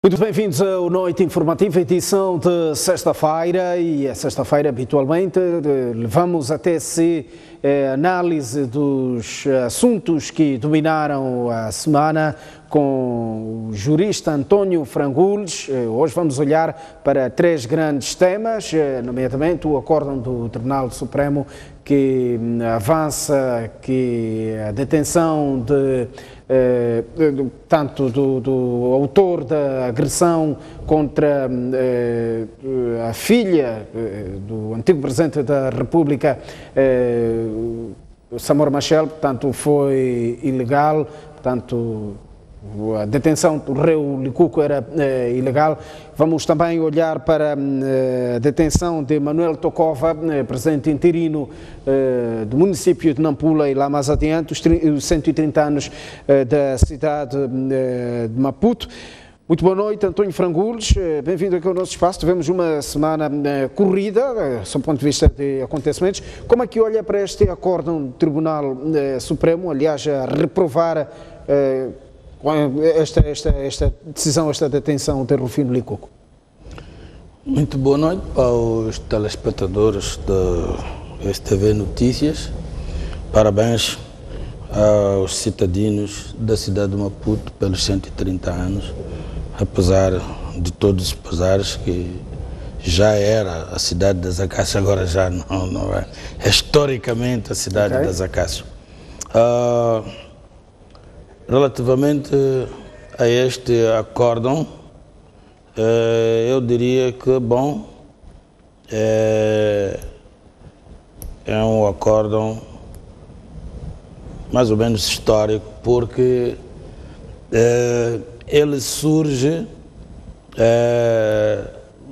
Muito bem-vindos ao Noite Informativa, edição de sexta-feira, e a sexta-feira habitualmente levamos até si a análise dos assuntos que dominaram a semana com o jurista António Frangules. Hoje vamos olhar para três grandes temas, nomeadamente o acórdão do Tribunal Supremo que avança que a detenção tanto do autor da agressão contra a filha do antigo Presidente da República, Samora Machel, portanto, foi ilegal, portanto, a detenção do réu Licuco era ilegal. Vamos também olhar para a detenção de Manuel Tokova, presidente interino do município de Nampula, e lá mais adiante, os 130 anos da cidade de Maputo. Muito boa noite, António Frangules, bem-vindo aqui ao nosso espaço. Tivemos uma semana corrida, sob o ponto de vista de acontecimentos. Como é que olha para este acórdão do Tribunal Supremo, aliás, a reprovar esta decisão, esta detenção de Rufino Licuco? Muito boa noite para os telespectadores da STV Notícias. Parabéns aos cidadãos da cidade de Maputo pelos 130 anos, apesar de todos os pesares, que já era a cidade das Acácias, agora já não é. É historicamente a cidade das Acácias. Relativamente a este acórdão, eu diria que, bom, é um acórdão mais ou menos histórico, porque ele surge,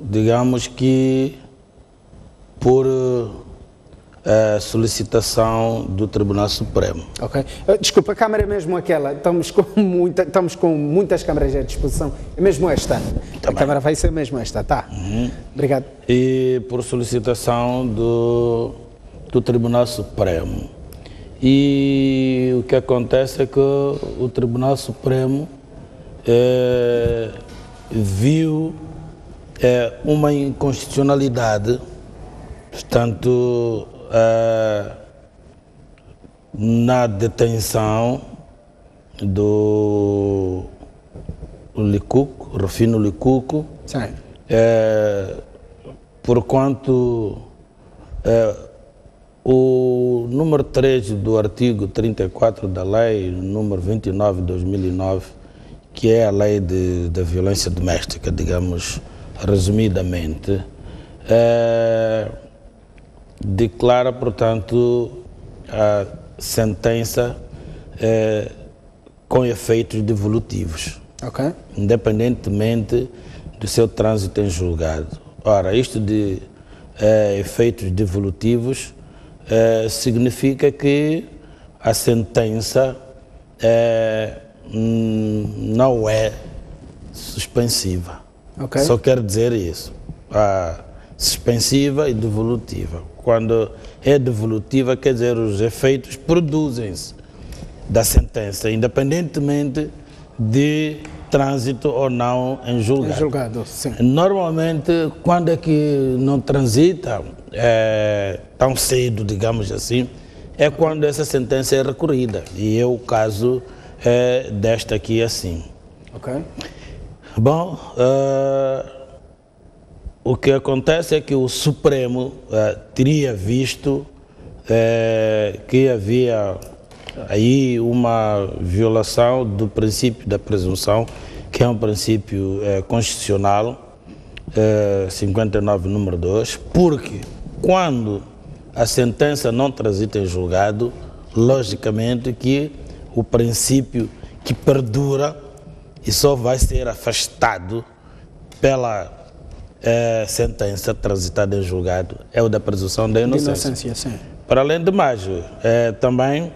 digamos que, por solicitação do Tribunal Supremo. Ok. Desculpa, a câmara é mesmo aquela. Estamos com muitas câmaras à disposição. É mesmo esta. A câmara vai ser mesmo esta, tá? Obrigado. E por solicitação do Tribunal Supremo. E o que acontece é que o Tribunal Supremo viu uma inconstitucionalidade, portanto, na detenção do Licuco, Rufino Licuco, por quanto o número 3 do artigo 34 da lei número 29 de 2009, que é a lei da violência doméstica, digamos resumidamente, declara, portanto, a sentença com efeitos devolutivos, independentemente do seu trânsito em julgado. Ora, isto de efeitos devolutivos significa que a sentença não é suspensiva. Só quer dizer isso. Suspensiva e devolutiva. Quando é devolutiva, quer dizer, os efeitos produzem-se da sentença, independentemente de trânsito ou não em julgado. Em julgado, sim. Normalmente, quando é que não transita tão cedo, digamos assim, é quando essa sentença é recorrida. E é o caso desta aqui assim. Bom, o que acontece é que o Supremo teria visto que havia aí uma violação do princípio da presunção, que é um princípio constitucional, 59, número 2, porque quando a sentença não transita em julgado, logicamente que o princípio que perdura e só vai ser afastado pela sentença transitada em julgado é o da presunção da inocência. Sim. Para além de mais, também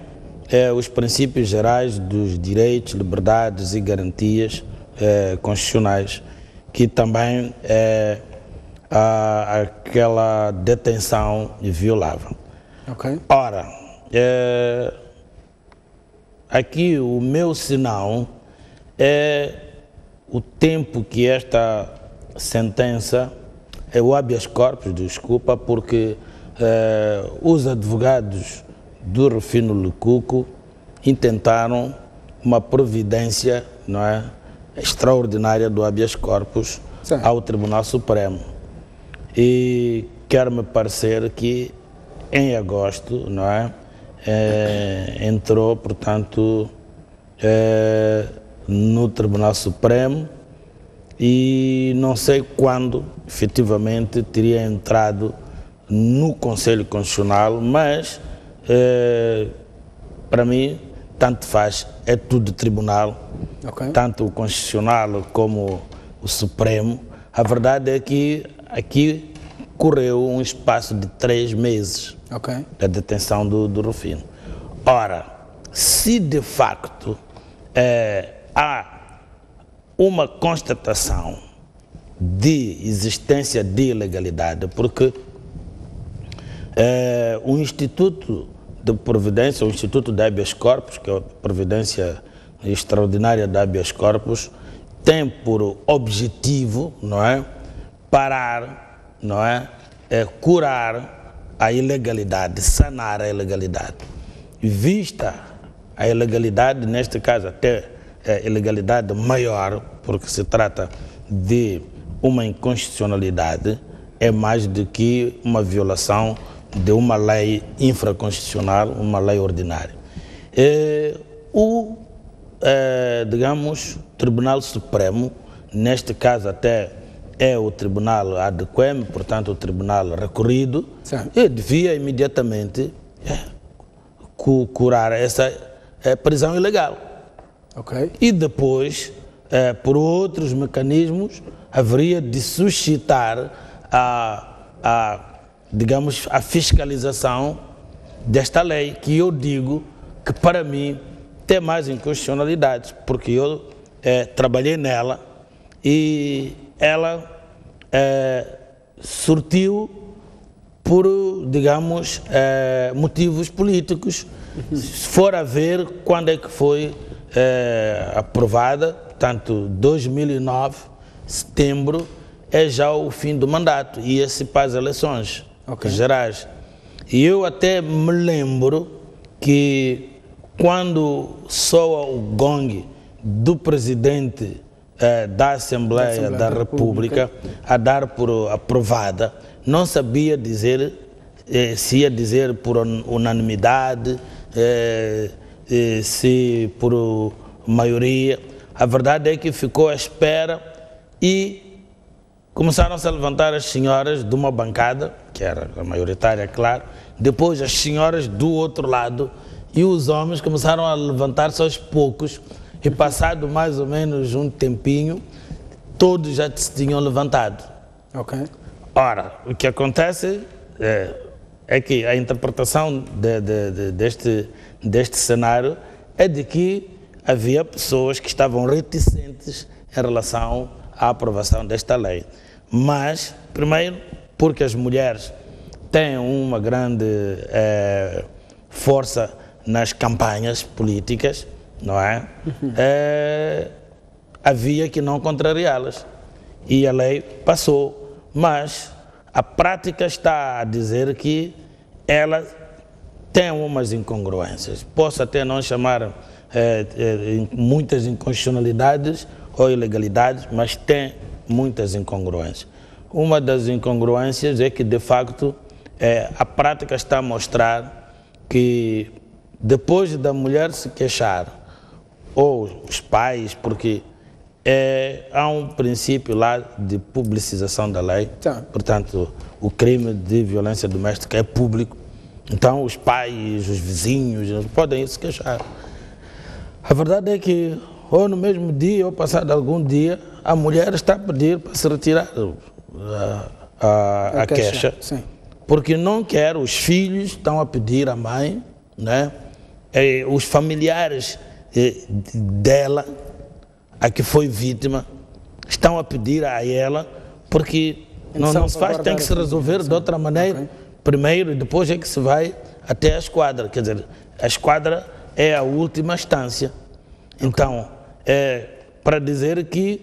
os princípios gerais dos direitos, liberdades e garantias constitucionais, que também aquela detenção violava. Ora, aqui o meu sinal é o tempo que esta sentença, o habeas corpus, desculpa, porque os advogados do Rufino Lucuco intentaram uma providência, não é, extraordinária do habeas corpus ao Tribunal Supremo. E quer-me parecer que em agosto, não é, entrou, portanto, no Tribunal Supremo e não sei quando efetivamente teria entrado no Conselho Constitucional, mas para mim tanto faz, é tudo tribunal, tanto o Constitucional como o Supremo. A verdade é que aqui correu um espaço de 3 meses da detenção do Rufino. Ora, se de facto há uma constatação de existência de ilegalidade, porque o Instituto de Providência, o Instituto de Habeas Corpus, que é a Providência Extraordinária de Habeas Corpus, tem por objetivo, não é, parar, não é, curar a ilegalidade, sanar a ilegalidade. Vista a ilegalidade, neste caso até ilegalidade maior, porque se trata de uma inconstitucionalidade, é mais do que uma violação de uma lei infraconstitucional, uma lei ordinária. Digamos, Tribunal Supremo, neste caso até é o Tribunal ad quem, portanto o Tribunal recorrido, devia imediatamente curar essa prisão ilegal. E depois, por outros mecanismos, haveria de suscitar digamos, a fiscalização desta lei, que eu digo que para mim tem mais inconstitucionalidades, porque eu trabalhei nela e ela surtiu por, digamos, motivos políticos. Se for a ver quando é que foi aprovada, portanto, 2009, setembro, é já o fim do mandato, ia-se para as eleições gerais. E eu até me lembro que quando soa o gong do presidente da Assembleia da República a dar por aprovada, não sabia dizer se ia dizer por unanimidade, se por maioria. A verdade é que ficou à espera e começaram-se a levantar as senhoras de uma bancada, que era a maioritária, claro, depois as senhoras do outro lado, e os homens começaram a levantar-se aos poucos, e passado mais ou menos um tempinho, todos já se tinham levantado. Ora, o que acontece é que a interpretação deste cenário é de que havia pessoas que estavam reticentes em relação à aprovação desta lei. Mas, primeiro, porque as mulheres têm uma grande força nas campanhas políticas, não é? Havia que não contrariá-las. E a lei passou. Mas a prática está a dizer que ela tem umas incongruências. Posso até não chamar muitas inconstitucionalidades ou ilegalidades, mas tem muitas incongruências. Uma das incongruências é que, de facto, a prática está a mostrar que depois da mulher se queixar, ou os pais, porque há um princípio lá de publicização da lei, portanto, o crime de violência doméstica é público, então os pais, os vizinhos podem se queixar. A verdade é que, ou no mesmo dia, ou passado algum dia, a mulher está a pedir para se retirar a queixa, porque não quer, os filhos estão a pedir à mãe, né? Os familiares dela, a que foi vítima, estão a pedir a ela, porque não se faz, tem que se resolver de outra maneira, primeiro, e depois é que se vai até a esquadra, quer dizer, a esquadra é a última instância. Então, para dizer que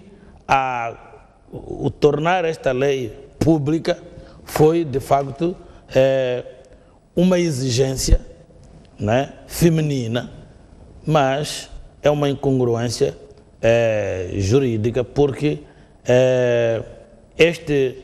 o tornar esta lei pública foi, de facto, uma exigência, né, feminina, mas é uma incongruência jurídica, porque este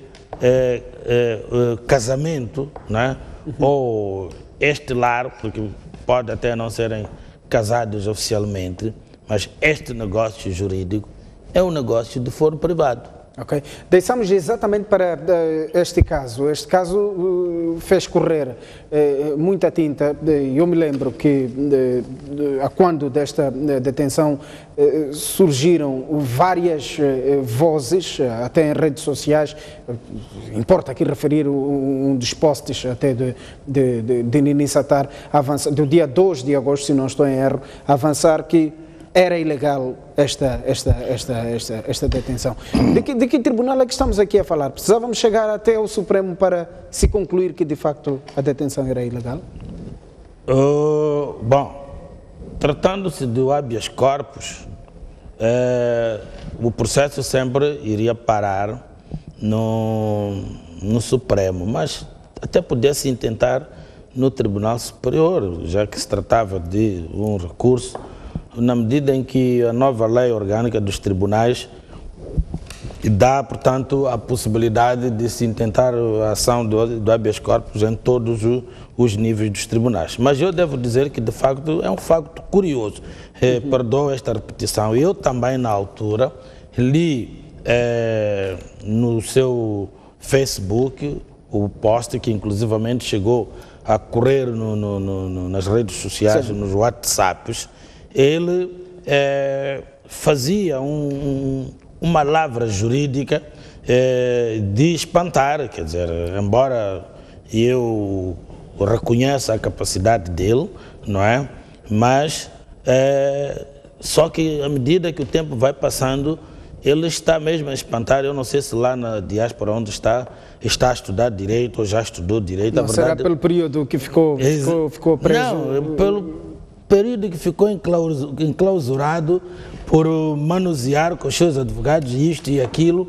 casamento, né, ou este lar, porque pode até não serem casados oficialmente, mas este negócio jurídico é um negócio de foro privado. Ok. Deixamos exatamente para este caso. Este caso fez correr muita tinta. Eu me lembro que, a quando desta detenção, surgiram várias vozes, até em redes sociais. Importa aqui referir um dos posts até de Nini Satar, do dia 2 de agosto, se não estou em erro, avançar que era ilegal esta detenção. De que tribunal é que estamos aqui a falar? Precisávamos chegar até o Supremo para se concluir que, de facto, a detenção era ilegal? Bom, tratando-se do habeas corpus, o processo sempre iria parar no Supremo, mas até pudesse tentar no Tribunal Superior, já que se tratava de um recurso, na medida em que a nova lei orgânica dos tribunais dá, portanto, a possibilidade de se intentar a ação do habeas corpus em todos os níveis dos tribunais. Mas eu devo dizer que, de facto, é um facto curioso. Perdoo esta repetição. Eu também, na altura, li no seu Facebook o post que, inclusivamente, chegou a correr nas redes sociais, nos WhatsApps. Ele fazia uma lavra jurídica de espantar, quer dizer, embora eu reconheça a capacidade dele, não é? Mas só que à medida que o tempo vai passando, ele está mesmo a espantar. Eu não sei se lá na diáspora onde está a estudar direito ou já estudou direito. Não, será pelo período que ficou preso? Não, pelo período que ficou enclausurado por manusear com os seus advogados isto e aquilo,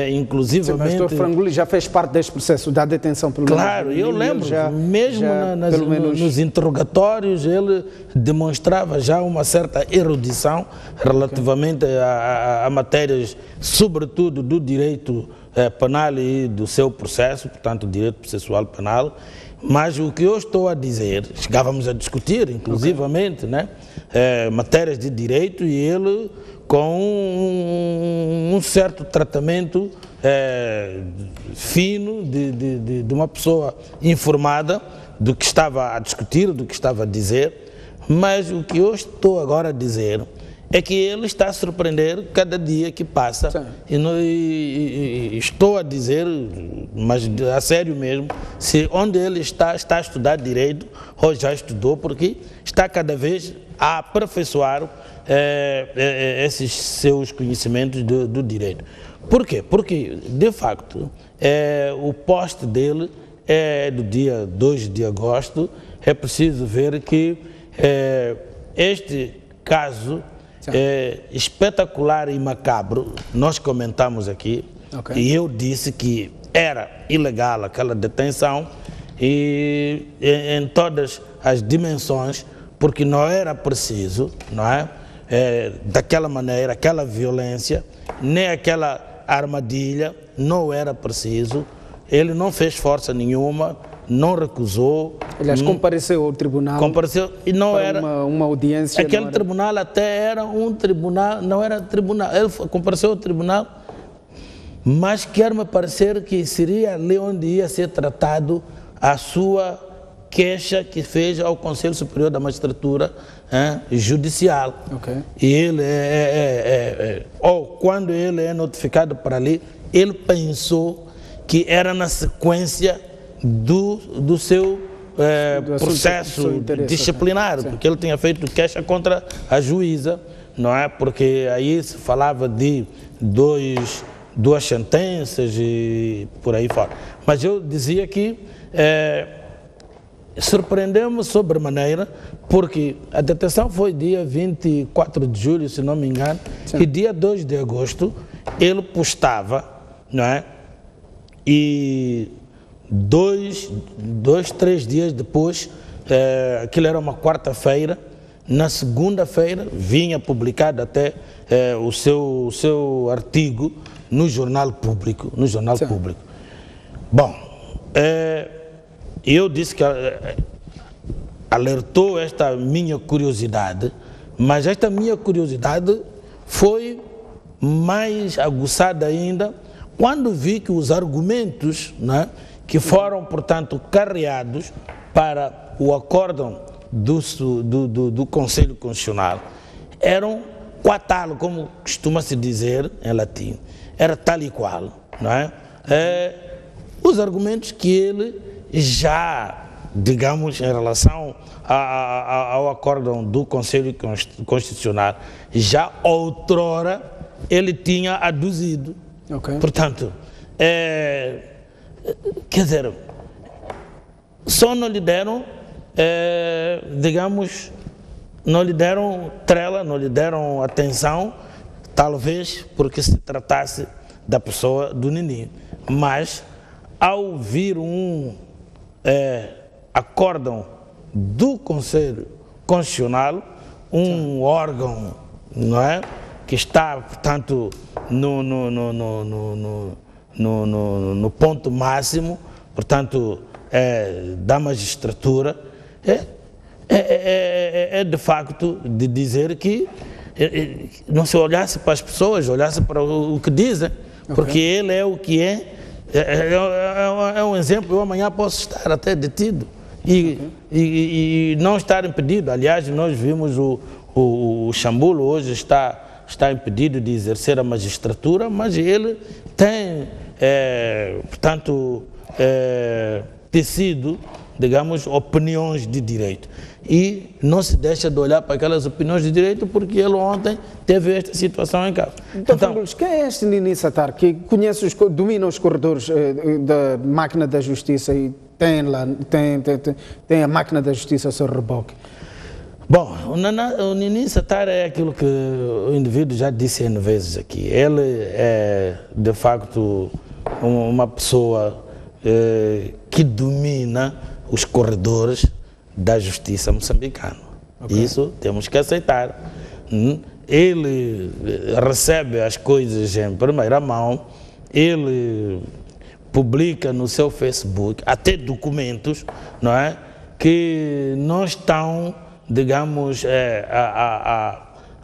inclusivamente... Sim, mas o Dr. Frangulli já fez parte deste processo da detenção, pelo menos. Claro, eu lembro, nos interrogatórios ele demonstrava já uma certa erudição relativamente a matérias, sobretudo do direito penal e do seu processo, portanto, o direito processual penal. Mas o que eu estou a dizer, chegávamos a discutir, inclusivamente, né, matérias de direito, e ele com um certo tratamento fino de uma pessoa informada do que estava a discutir, do que estava a dizer. Mas o que eu estou agora a dizer é que ele está a surpreender cada dia que passa. E estou a dizer, mas a sério mesmo, se onde ele está a estudar direito, ou já estudou, porque está cada vez a aperfeiçoar esses seus conhecimentos do direito. Por quê? Porque, de facto, o post dele é do dia 2 de agosto. É preciso ver que este caso espetacular e macabro, nós comentamos aqui, e eu disse que era ilegal aquela detenção e em todas as dimensões, porque não era preciso, não é? Daquela maneira, aquela violência, nem aquela armadilha, não era preciso. Ele não fez força nenhuma, não recusou. Aliás, compareceu ao tribunal. Compareceu e não era uma audiência. Aquele tribunal até era um tribunal, não era tribunal. Ele compareceu ao tribunal, mas quer-me parecer que seria ali onde ia ser tratado a sua queixa que fez ao Conselho Superior da Magistratura Judicial. E ele ou quando ele é notificado para ali, ele pensou que era na sequência do seu processo disciplinar, porque ele tinha feito queixa contra a juíza, não é? Porque aí se falava de duas sentenças e por aí fora. Mas eu dizia que surpreendeu-me sobremaneira, porque a detenção foi dia 24 de julho, se não me engano, e dia 2 de agosto ele postava, não é? E três dias depois, aquilo era uma quarta-feira, na segunda-feira vinha publicado até o seu artigo no Jornal Público. Bom, eu disse que alertou esta minha curiosidade, mas esta minha curiosidade foi mais aguçada ainda quando vi que os argumentos, né, que foram, portanto, carreados para o acórdão do Conselho Constitucional eram quatalo, como costuma-se dizer em latim, era tal e qual, não é? Os argumentos que ele já, digamos, em relação ao acórdão do Conselho Constitucional, já outrora ele tinha aduzido. Okay. Portanto, quer dizer, só não lhe deram, digamos, não lhe deram trela, não lhe deram atenção, talvez porque se tratasse da pessoa do Nini. Mas, ao vir um acórdão do Conselho Constitucional, um órgão, não é, que está, portanto, no ponto máximo, portanto, da magistratura, de facto de dizer que não se olhasse para as pessoas, olhasse para o que dizem, porque ele é o que é um exemplo. Eu amanhã posso estar até detido e não estar impedido. Aliás, nós vimos o Chambulo hoje está impedido de exercer a magistratura, mas ele tem, portanto, tecido, digamos, opiniões de direito. E não se deixa de olhar para aquelas opiniões de direito porque ele ontem teve esta situação em casa. Então, quem é este Nini Satar que conhece, domina os corredores da máquina da justiça e tem a máquina da justiça a seu reboque? Bom, o Nini Satar é aquilo que o indivíduo já disse N vezes aqui. Ele é, de facto, uma pessoa que domina os corredores da justiça moçambicana. Isso temos que aceitar. Ele recebe as coisas em primeira mão, ele publica no seu Facebook até documentos, não é, que não estão, digamos,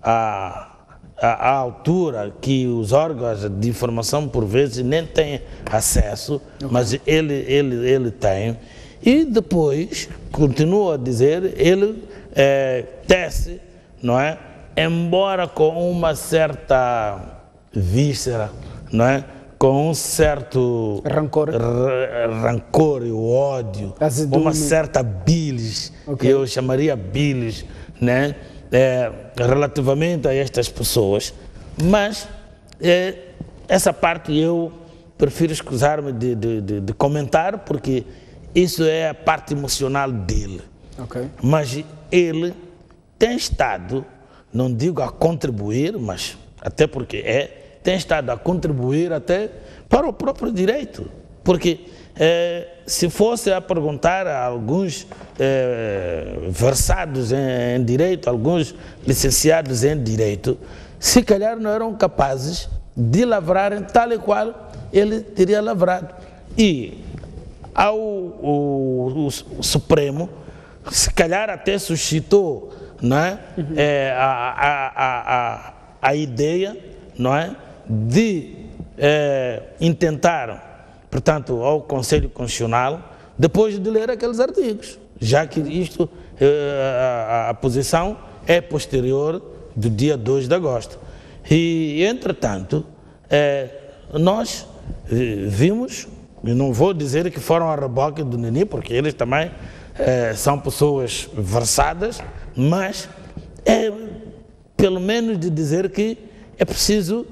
à altura que os órgãos de informação por vezes nem têm acesso, mas ele tem. E depois, continua a dizer, ele tece, não é? Embora com uma certa víscera, não é? Com um certo rancor e ódio, uma certa bilis, que eu chamaria bilis, né? Relativamente a estas pessoas. Mas essa parte eu prefiro escusar-me de comentar, porque isso é a parte emocional dele. Mas ele tem estado, não digo a contribuir, mas até porque tem estado a contribuir até para o próprio direito. Porque se fosse a perguntar a alguns versados em direito, alguns licenciados em direito, se calhar não eram capazes de lavrarem tal e qual ele teria lavrado. E o Supremo, se calhar até suscitou, não é, a ideia, não é, de intentar, portanto, ao Conselho Constitucional, depois de ler aqueles artigos, já que isto, a posição é posterior do dia 2 de agosto. E, entretanto, nós vimos, eu não vou dizer que foram a reboque do Nini, porque eles também são pessoas versadas, mas pelo menos de dizer que é preciso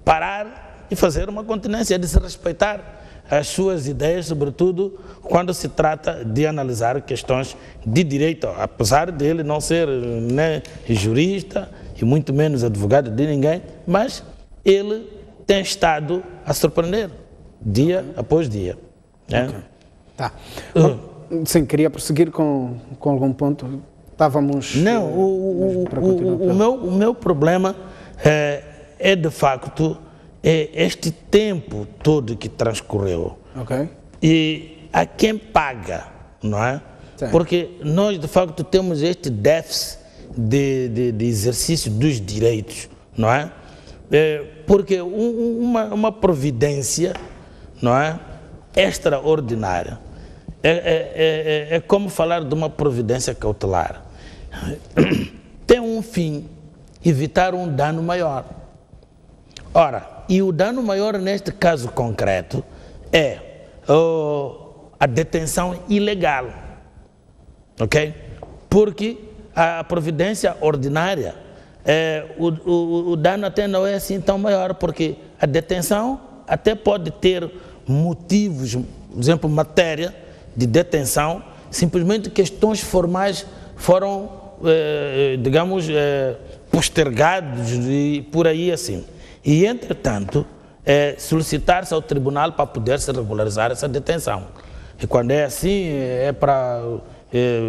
parar e fazer uma continência, de se respeitar as suas ideias, sobretudo quando se trata de analisar questões de direito, apesar dele não ser nem jurista e muito menos advogado de ninguém, mas ele tem estado a surpreender, dia após dia. Né? Okay. Tá. Sim, queria prosseguir com algum ponto. Estávamos... Não, o meu problema é de facto este tempo todo que transcorreu. Okay. E a quem paga, não é? Sim. Porque nós de facto temos este déficit de exercício dos direitos, não é? Porque uma providência, não é, extraordinária é como falar de uma providência cautelar. Tem um fim, evitar um dano maior. Ora, e o dano maior neste caso concreto é a detenção ilegal, ok? Porque a providência ordinária, o dano até não é assim tão maior, porque a detenção até pode ter motivos, por exemplo, matéria de detenção, simplesmente questões formais foram, digamos, postergados e por aí assim. E, entretanto, solicitar-se ao tribunal para poder se regularizar essa detenção. E quando é assim, é para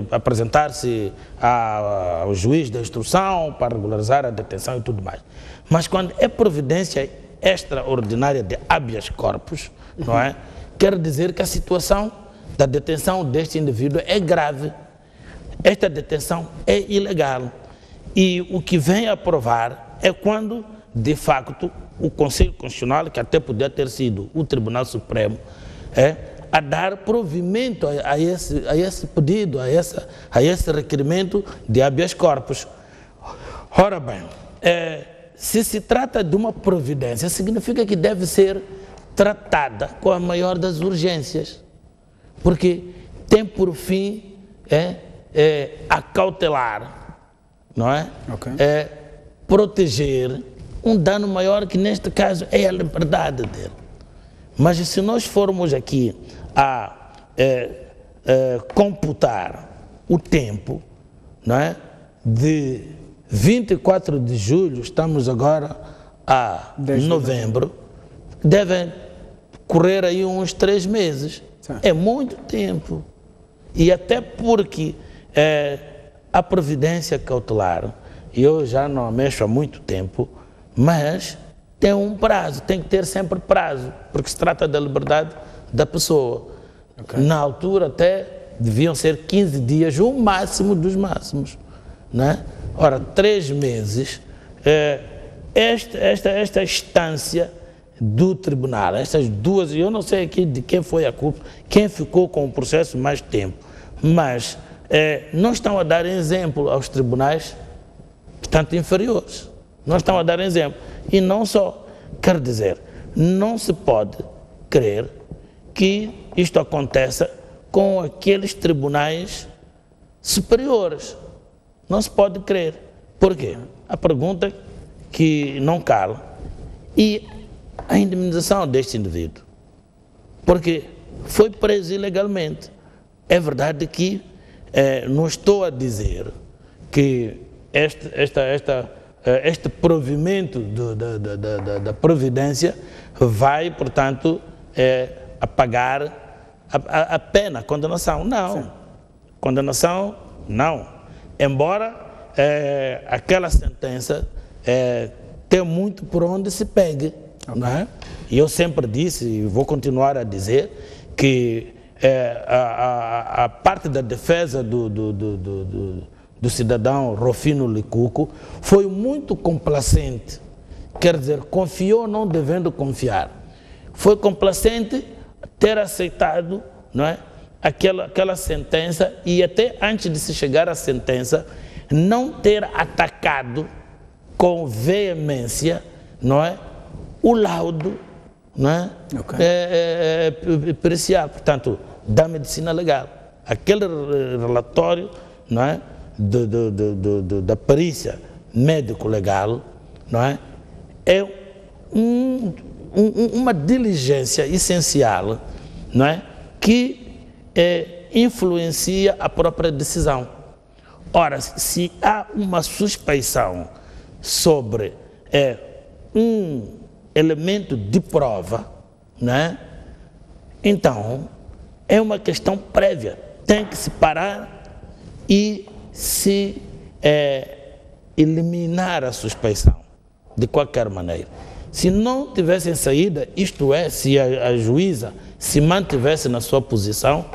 apresentar-se ao juiz da instrução para regularizar a detenção e tudo mais. Mas quando é providência extraordinária de habeas corpus, não é? Quer dizer que a situação da detenção deste indivíduo é grave. Esta detenção é ilegal. E o que vem a provar é quando, de facto, o Conselho Constitucional, que até podia ter sido o Tribunal Supremo, a dar provimento a esse pedido, a esse requerimento de habeas corpus. Ora bem, se se trata de uma providência, significa que deve ser tratada com a maior das urgências, porque tem por fim acautelar, não é? Okay. Proteger um dano maior, que neste caso é a liberdade dele. Mas se nós formos aqui a computar o tempo, não é? De 24 de julho, estamos agora a novembro, devem correr aí uns 3 meses. Sim. É muito tempo. E até porque a providência cautelar, eu já não a mexo há muito tempo, mas tem um prazo, tem que ter sempre prazo, porque se trata da liberdade da pessoa. Okay. Na altura até deviam ser 15 dias, o máximo dos máximos, né? Ora, 3 meses, esta instância do tribunal, estas duas, eu não sei aqui de quem foi a culpa, quem ficou com o processo mais tempo, mas não estão a dar exemplo aos tribunais, portanto, inferiores. Não estão a dar exemplo. E não só, quer dizer, não se pode crer que isto aconteça com aqueles tribunais superiores. Não se pode crer. Por quê? A pergunta que não cala. E a indemnização deste indivíduo? Porque foi preso ilegalmente. É verdade que não estou a dizer que este provimento da providência vai, portanto, apagar a pena, a condenação. Não. Sim. Condenação, não. Embora aquela sentença tenha muito por onde se pegue. Okay. Não é? E eu sempre disse, e vou continuar a dizer, que a parte da defesa do cidadão Rufino Licuco foi muito complacente, quer dizer, confiou não devendo confiar. Foi complacente ter aceitado, não é, aquela sentença, e até antes de se chegar à sentença, não ter atacado com veemência, não é, o laudo, não é, okay, pericial, portanto, da medicina legal. Aquele relatório, não é, da perícia médico-legal, não é? É uma diligência essencial, não é? Que influencia a própria decisão. Ora, se há uma suspeição sobre elemento de prova, né? Então, é uma questão prévia. Tem que se parar e se eliminar a suspeição, de qualquer maneira. Se não tivessem saída, isto é, se a juíza se mantivesse na sua posição,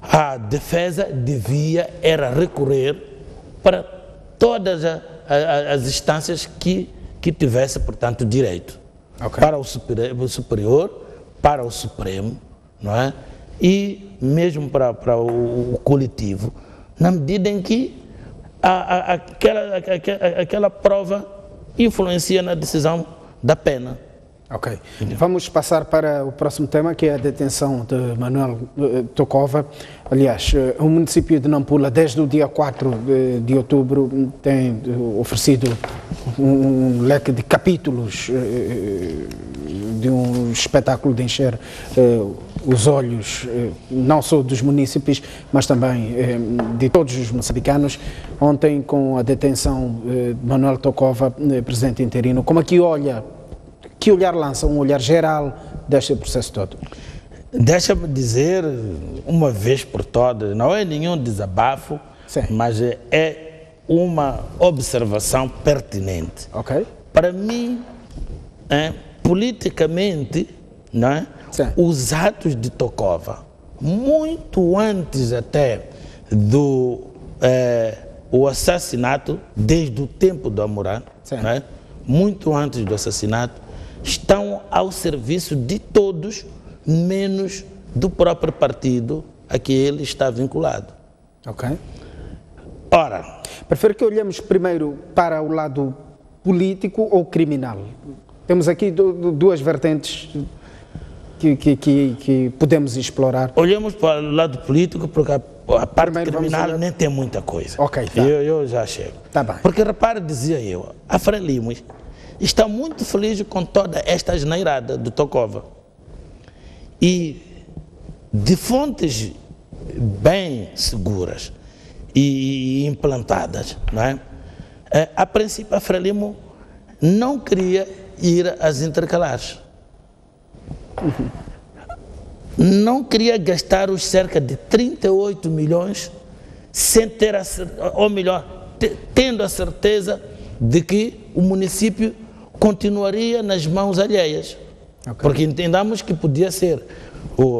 a defesa devia era recorrer para todas as instâncias que tivesse, portanto, direito. Okay. Para o superior, para o Supremo, não é? E mesmo para o coletivo, na medida em que aquela prova influencia na decisão da pena. Ok. Vamos passar para o próximo tema, que é a detenção de Manuel Tokova. Aliás, o município de Nampula, desde o dia 4 de outubro, tem oferecido um leque de capítulos de um espetáculo de encher os olhos, não só dos munícipes, mas também de todos os moçambicanos. Ontem, com a detenção de Manuel Tokova, presidente interino, como aqui olha, que olhar lança, um olhar geral deste processo todo? Deixa-me dizer, uma vez por todas, não é nenhum desabafo, sim, mas é uma observação pertinente. Ok. Para mim, politicamente, não é? Os atos de Tokova, muito antes até do o assassinato, desde o tempo do Amurã, não é? Muito antes do assassinato, estão ao serviço de todos, menos do próprio partido a que ele está vinculado. Ok. Ora, prefiro que olhemos primeiro para o lado político ou criminal. Temos aqui duas vertentes que podemos explorar. Olhemos para o lado político, porque a parte primeiro criminal nem tem muita coisa. Ok, tá. Eu já chego. Tá bem. Porque, repare, dizia eu, a Frelimo está muito feliz com toda esta asneirada do Tokova. E de fontes bem seguras e implantadas, não é? A princípio, a Frelimo não queria ir às intercalares. Não queria gastar os cerca de 38 milhões sem ter ou melhor, tendo a certeza de que o município continuaria nas mãos alheias. Okay. Porque entendamos que podia ser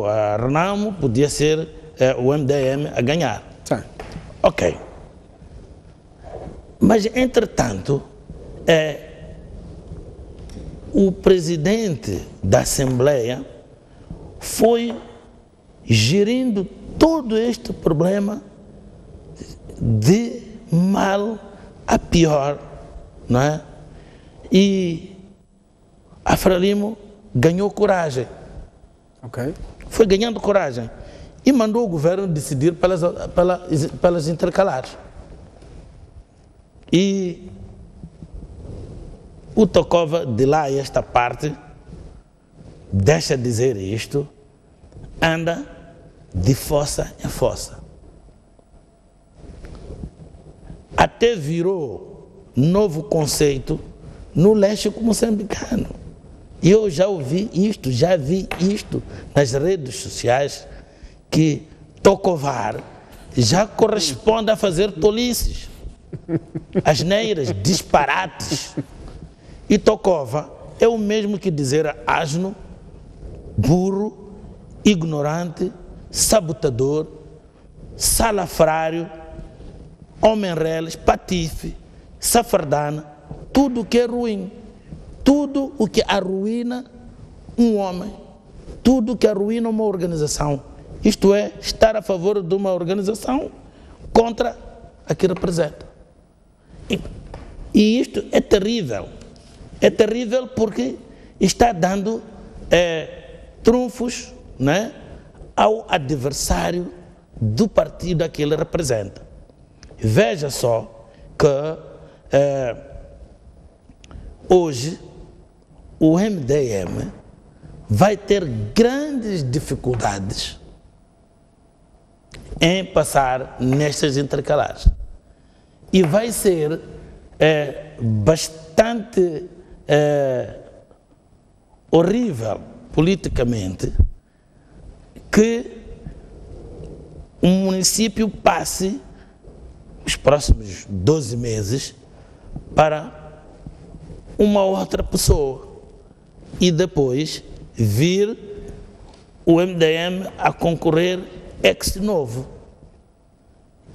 a Renamo, podia ser o MDM a ganhar. Sim. Ok. Mas, entretanto, o presidente da Assembleia foi gerindo todo este problema de mal a pior, não é? E a Frelimo ganhou coragem. Okay. Foi ganhando coragem e mandou o governo decidir pelas intercalares. E o Tokova, de lá a esta parte, deixa dizer isto, anda de fossa em fossa. Até virou novo conceito no léxico moçambicano. Eu já ouvi isto, já vi isto nas redes sociais, que Tokovar já corresponde a fazer tolices, asneiras, disparates. E Tokova é o mesmo que dizer asno, burro, ignorante, sabotador, salafrário, homem-reles, patife, safardana, tudo o que é ruim, tudo o que arruína um homem, tudo o que arruína uma organização. Isto é, estar a favor de uma organização contra a que representa. E isto é terrível. É terrível porque está dando trunfos, né, ao adversário do partido a que ele representa. Veja só que hoje o MDM vai ter grandes dificuldades em passar nestas intercalares. E vai ser bastante horrível politicamente que um município passe os próximos 12 meses para uma outra pessoa e depois vir o MDM a concorrer ex novo.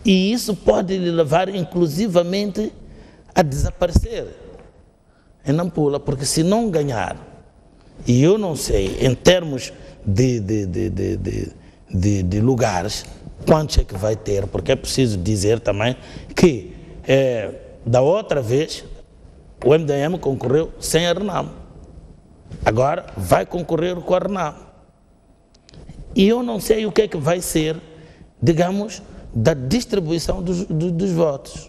E isso pode lhe levar inclusivamente a desaparecer em Nampula, porque se não ganhar, e eu não sei em termos de lugares quantos é que vai ter, porque é preciso dizer também que da outra vez o MDM concorreu sem a Renamo, agora vai concorrer com a Renamo, e eu não sei o que é que vai ser, digamos, da distribuição dos votos.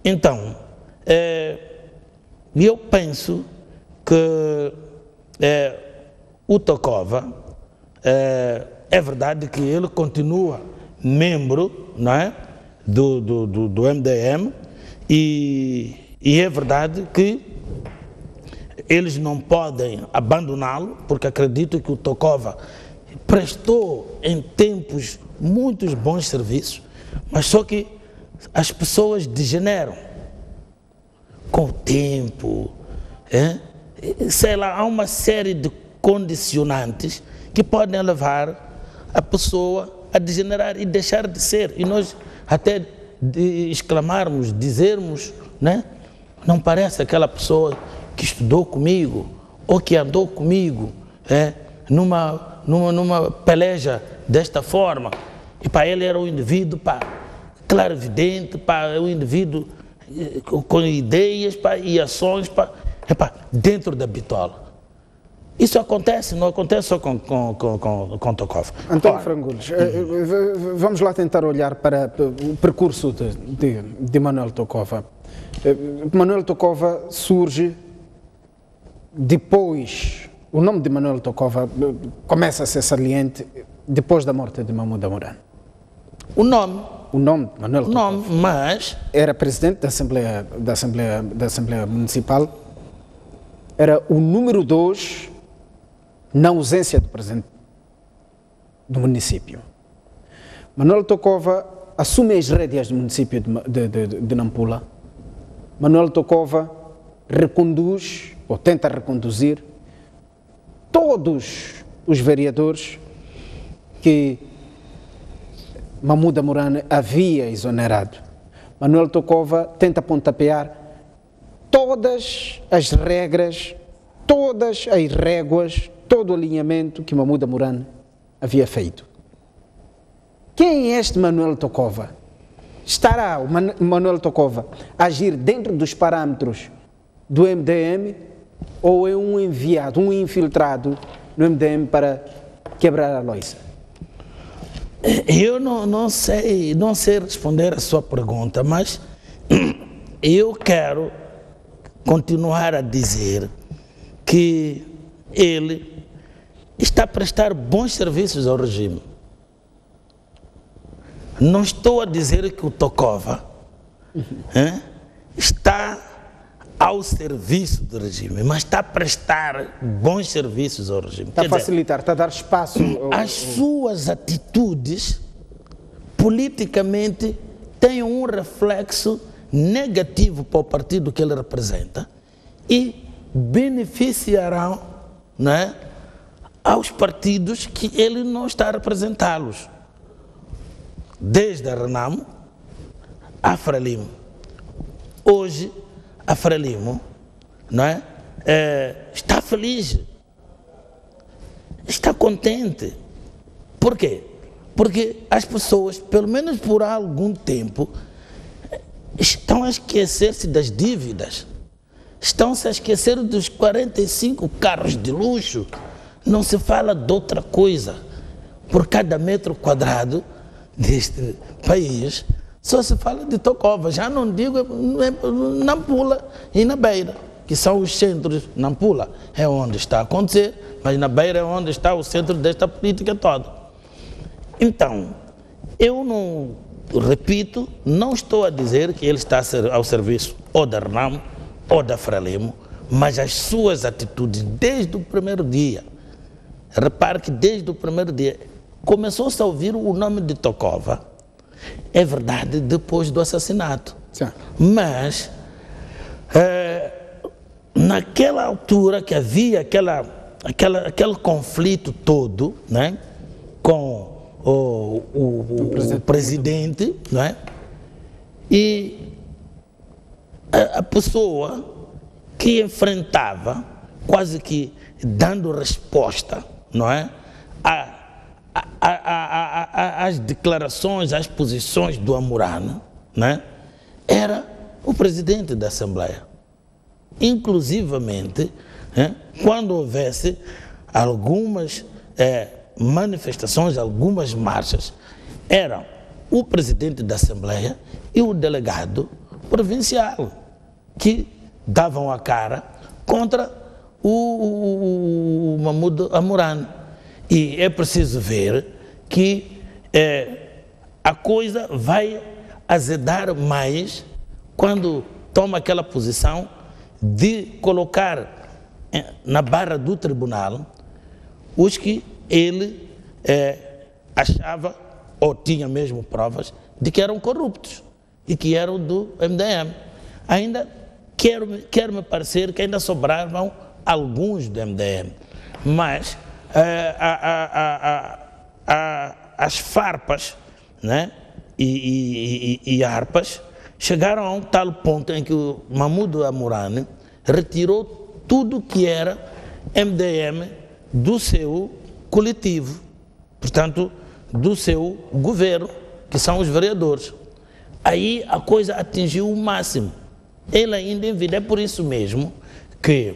Então, eu penso que o Tokova, é verdade que ele continua membro, não é, do MDM, e é verdade que eles não podem abandoná-lo, porque acredito que o Tokova prestou em tempos muitos bons serviços, mas só que as pessoas degeneram com o tempo, sei lá, há uma série de condicionantes que podem levar a pessoa a degenerar e deixar de ser. E nós até exclamarmos, dizermos, né? Não parece aquela pessoa que estudou comigo ou que andou comigo numa peleja desta forma. E para ele era um indivíduo clarividente, um indivíduo com ideias e ações dentro da bitola. Isso acontece, não acontece só com Tokova. António Frangules, vamos lá tentar olhar para o percurso de Manuel Tokova. Manuel Tokova surge depois, o nome de Manuel Tokova começa a ser saliente depois da morte de Mahmoud Amoran. O nome de Manuel Tokova. Mas era presidente da Assembleia Municipal, era o número 2 na ausência do presidente do município. Manuel Tokova assume as rédeas do município de Nampula. Manuel Tokova reconduz, ou tenta reconduzir, todos os vereadores que Mahmoud Amoran havia exonerado. Manuel Tokova tenta pontapear todas as regras, todas as réguas, todo o alinhamento que Mahmoud Amoran havia feito. Quem é este Manuel Tokova? Estará o Manuel Tokova a agir dentro dos parâmetros do MDM ou é um enviado, um infiltrado no MDM para quebrar a loiça? Eu não sei responder a sua pergunta, mas eu quero continuar a dizer que ele está a prestar bons serviços ao regime. Não estou a dizer que o Tokova está ao serviço do regime, mas está a prestar bons serviços ao regime. Está a facilitar, está a dar espaço. As suas atitudes, politicamente, têm um reflexo negativo para o partido que ele representa e beneficiarão, né, aos partidos que ele não está a representá-los. Desde a Renamo à Frelimo. Hoje, a Frelimo, não é? Está feliz, está contente. Por quê? Porque as pessoas, pelo menos por algum tempo, estão a esquecer-se das dívidas, estão-se a esquecer dos 45 carros de luxo, não se fala de outra coisa. Por cada metro quadrado deste país, só se fala de Tokova, já não digo Nampula e na Beira, que são os centros. Nampula é onde está a acontecer, mas na Beira é onde está o centro desta política toda. Então, eu não, repito, não estou a dizer que ele está ao serviço ou da Renamo ou da Frelimo, mas as suas atitudes desde o primeiro dia, repare que desde o primeiro dia, começou-se a ouvir o nome de Tokova, é verdade, depois do assassinato. Sim. Mas, naquela altura que havia aquele conflito todo, né, com o presidente, né, e a pessoa que enfrentava, quase que dando resposta, não é, às declarações, às posições do Amurano, né, era o presidente da Assembleia. Inclusivamente, quando houvesse algumas manifestações, algumas marchas, eram o presidente da Assembleia e o delegado provincial que davam a cara contra o Mahmoud Amurano. E é preciso ver que a coisa vai azedar mais quando toma aquela posição de colocar na barra do tribunal os que ele achava, ou tinha mesmo provas, de que eram corruptos e que eram do MDM. Ainda quero me parecer que ainda sobravam alguns do MDM, mas as farpas, né, e harpas chegaram a um tal ponto em que o Mahmoud Amurano retirou tudo que era MDM do seu coletivo, portanto, do seu governo, que são os vereadores. Aí a coisa atingiu o máximo. Ele ainda em vida, é por isso mesmo que,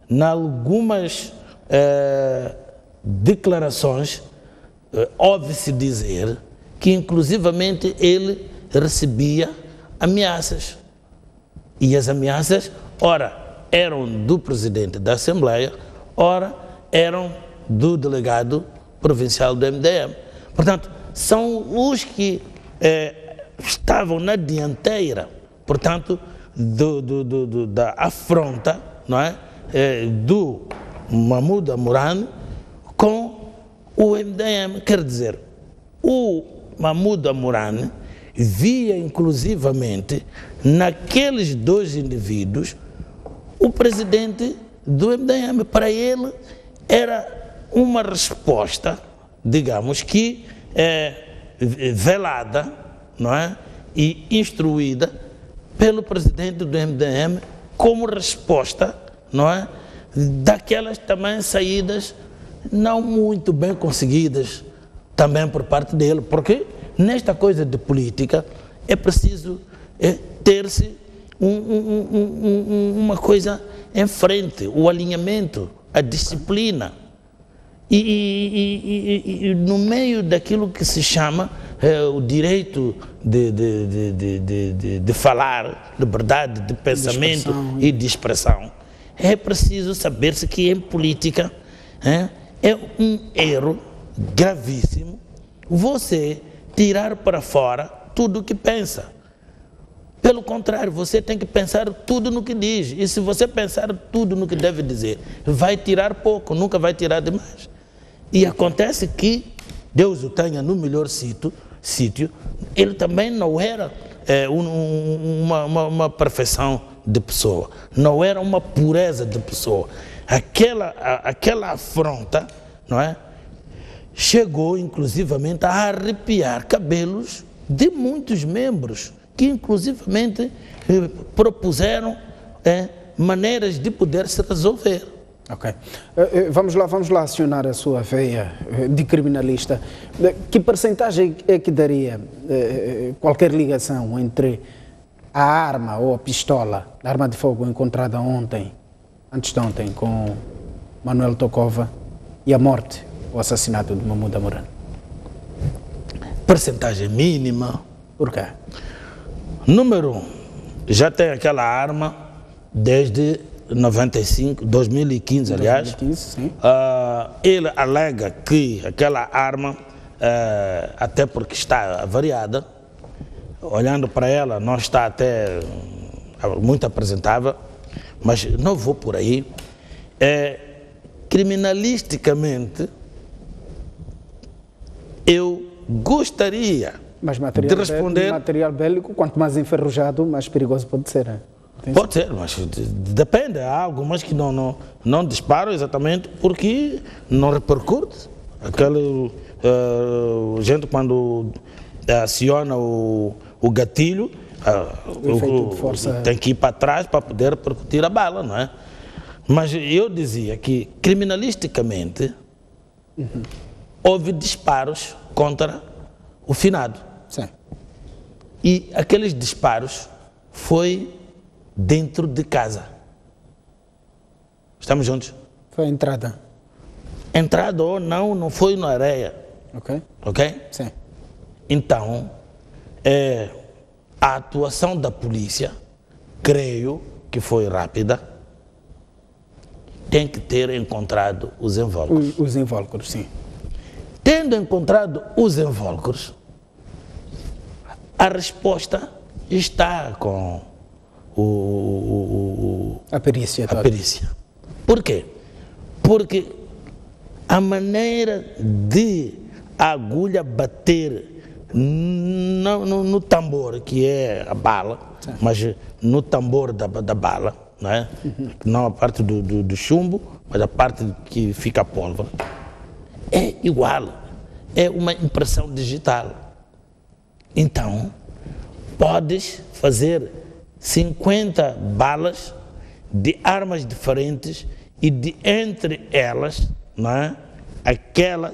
em algumas declarações, ouve-se dizer que, inclusivamente, ele recebia ameaças. E as ameaças, ora, eram do presidente da Assembleia, ora, eram do delegado provincial do MDM. Portanto, são os que estavam na dianteira, portanto, da afronta, não é, do Mahmoud Amurano com o MDM. Quer dizer, o Mahmoud Amurano via inclusivamente naqueles dois indivíduos o presidente do MDM. Para ele era uma resposta, digamos que velada, não é, e instruída pelo presidente do MDM como resposta, não é, daquelas também saídas não muito bem conseguidas também por parte dele, porque nesta coisa de política é preciso ter-se uma coisa em frente, o alinhamento, a disciplina. E no meio daquilo que se chama o direito de falar, liberdade de pensamento e de expressão, é preciso saber-se que em política é um erro gravíssimo você tirar para fora tudo o que pensa. Pelo contrário, você tem que pensar tudo no que diz. E se você pensar tudo no que deve dizer, vai tirar pouco, nunca vai tirar demais. E acontece que, Deus o tenha no melhor sítio, ele também não era uma perfeição de pessoa, não era uma pureza de pessoa. Aquela afronta, não é, chegou inclusivamente a arrepiar cabelos de muitos membros que inclusivamente propuseram maneiras de poder se resolver. Ok. Vamos lá acionar a sua veia de criminalista. Que percentagem é que daria qualquer ligação entre a arma ou a pistola, a arma de fogo encontrada antes de ontem, com Manuel Tokova e a morte, o assassinato de Mahmoud Amurano? Percentagem mínima. Por quê? Número 1, já tem aquela arma desde 2015, aliás. 2015, sim. Ele alega que aquela arma, até porque está avariada, olhando para ela, não está até muito apresentável, mas não vou por aí. Criminalisticamente, eu gostaria Mas de responder... material bélico, quanto mais enferrujado, mais perigoso pode ser. Né? Pode ser, mas depende. Há algumas que não disparam exatamente porque não repercute. Aquele gente quando aciona o gatilho, efeito de força tem que ir para trás para poder repercutir a bala, não é? Mas eu dizia que criminalisticamente houve disparos contra o finado. Sim. E aqueles disparos foi dentro de casa. Estamos juntos? Foi a entrada. Entrada ou não foi na areia. Ok. Ok? Sim. Então, a atuação da polícia, creio que foi rápida, tem que ter encontrado os invólucros. Os invólucros, sim. Tendo encontrado os invólucros, a resposta está com a perícia. A perícia. Por quê? Porque a maneira de a agulha bater no tambor, que é a bala, sim, mas no tambor da bala, não é? Não a parte do chumbo, mas a parte que fica a pólvora, é igual. É uma impressão digital. Então, podes fazer 50 balas de armas diferentes e de entre elas, não é? Aquela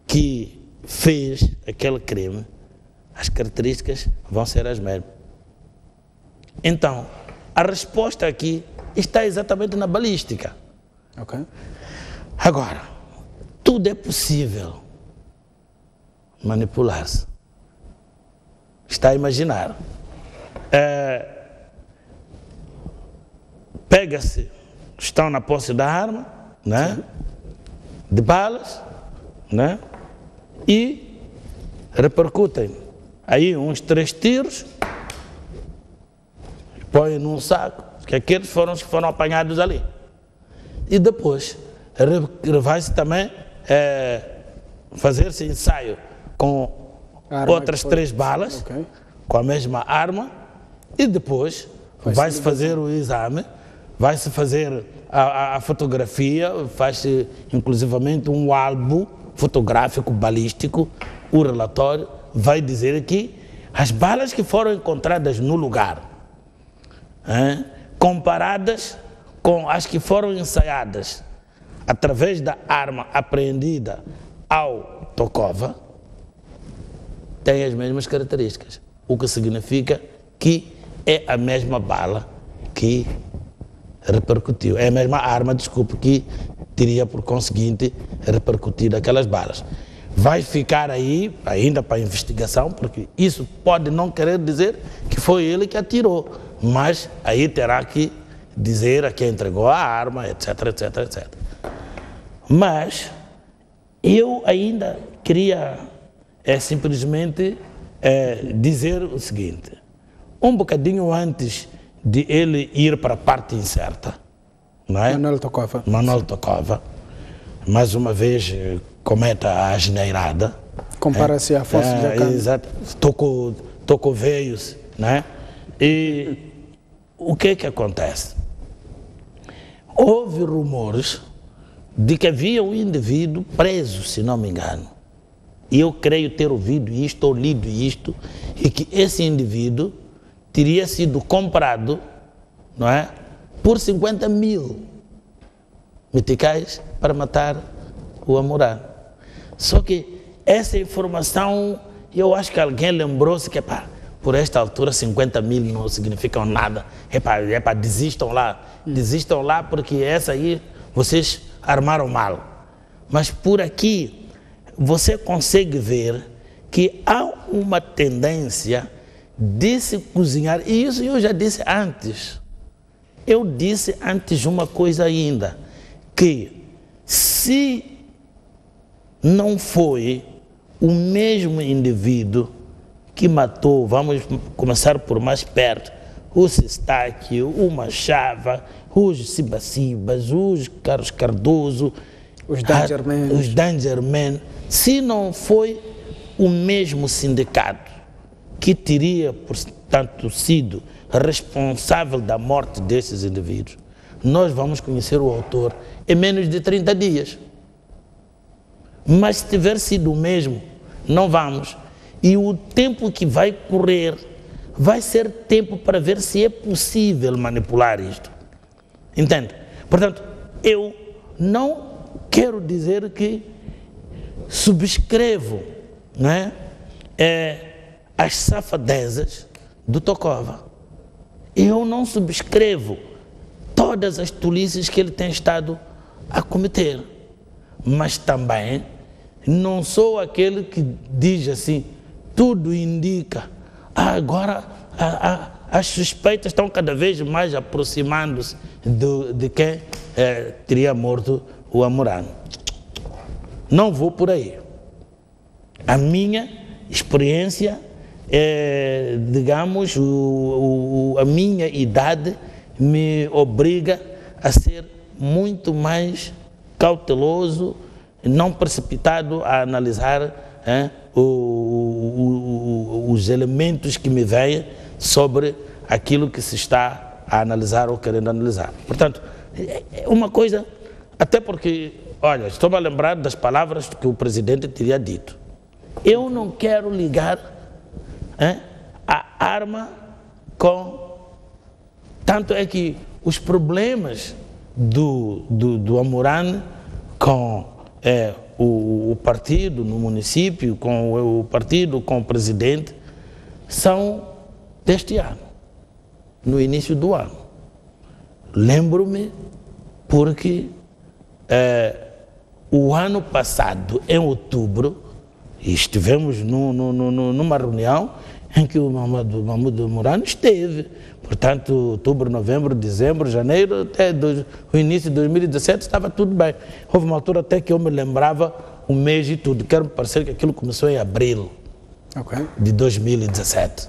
que fez aquele crime, as características vão ser as mesmas. Então, a resposta aqui está exatamente na balística. Ok. Agora, tudo é possível manipular-se. Está a imaginar. Pega-se, estão na posse da arma, né? De balas, né? E repercutem aí uns 3 tiros, põem num saco, que aqueles foram os que foram apanhados ali. E depois vai-se também fazer-se ensaio com outras 3 balas, okay, com a mesma arma, e depois vai-se fazer o exame, vai-se fazer a fotografia, faz-se inclusivamente um álbum fotográfico balístico. O relatório vai dizer que as balas que foram encontradas no lugar, comparadas com as que foram ensaiadas através da arma apreendida ao Tokova, têm as mesmas características, o que significa que é a mesma bala que repercutiu, é a mesma arma, desculpe, que teria por conseguinte repercutido aquelas balas. Vai ficar aí ainda para investigação, porque isso pode não querer dizer que foi ele que atirou, mas aí terá que dizer a quem entregou a arma, etc, etc, etc. Mas eu ainda queria simplesmente dizer o seguinte: um bocadinho antes de ele ir para a parte incerta, não é? Manuel Tokova, mais uma vez cometa a asneirada. Compara-se a Afonso Jacano. Exato, tocou veios, não é? E o que é que acontece? Houve rumores de que havia um indivíduo preso, se não me engano. E eu creio ter ouvido isto ou lido isto, e que esse indivíduo teria sido comprado, não é, por 50 mil meticais para matar o Amorã. Só que essa informação, eu acho que alguém lembrou-se que, por esta altura 50 mil não significam nada. Desistam lá, porque essa aí vocês armaram mal. Mas por aqui você consegue ver que há uma tendência de se cozinhar, e isso eu já disse antes. Eu disse antes uma coisa ainda, que se não foi o mesmo indivíduo que matou, vamos começar por mais perto, o Sistáquio, o Machava, os Sibacibas, os Carlos Cardoso, os Dangerman. Se não foi o mesmo sindicato que teria, portanto, sido responsável da morte desses indivíduos, nós vamos conhecer o autor em menos de 30 dias. Mas se tiver sido o mesmo, não vamos. E o tempo que vai correr vai ser tempo para ver se é possível manipular isto. Entende? Portanto, eu não quero dizer que subscrevo, não é? As safadezas do Tocova. Eu não subscrevo todas as tolices que ele tem estado a cometer. Mas também não sou aquele que diz assim, tudo indica, agora as suspeitas estão cada vez mais aproximando-se de quem teria morto o Amorano. Não vou por aí. A minha experiência, digamos, a minha idade me obriga a ser muito mais cauteloso, não precipitado a analisar os elementos que me vêm sobre aquilo que se está a analisar ou querendo analisar. Portanto, é uma coisa, até porque, olha, estou-me a lembrar das palavras que o presidente teria dito. Eu não quero ligar a arma com... Tanto é que os problemas do Amorano com o partido no município, com o partido, com o presidente, são deste ano, no início do ano. Lembro-me porque o ano passado, em outubro, estivemos numa reunião em que o Mahmoud Morano esteve. Portanto, outubro, novembro, dezembro, janeiro, até o início de 2017 estava tudo bem. Houve uma altura até que eu me lembrava o mês e tudo. Quero me parecer que aquilo começou em abril de 2017.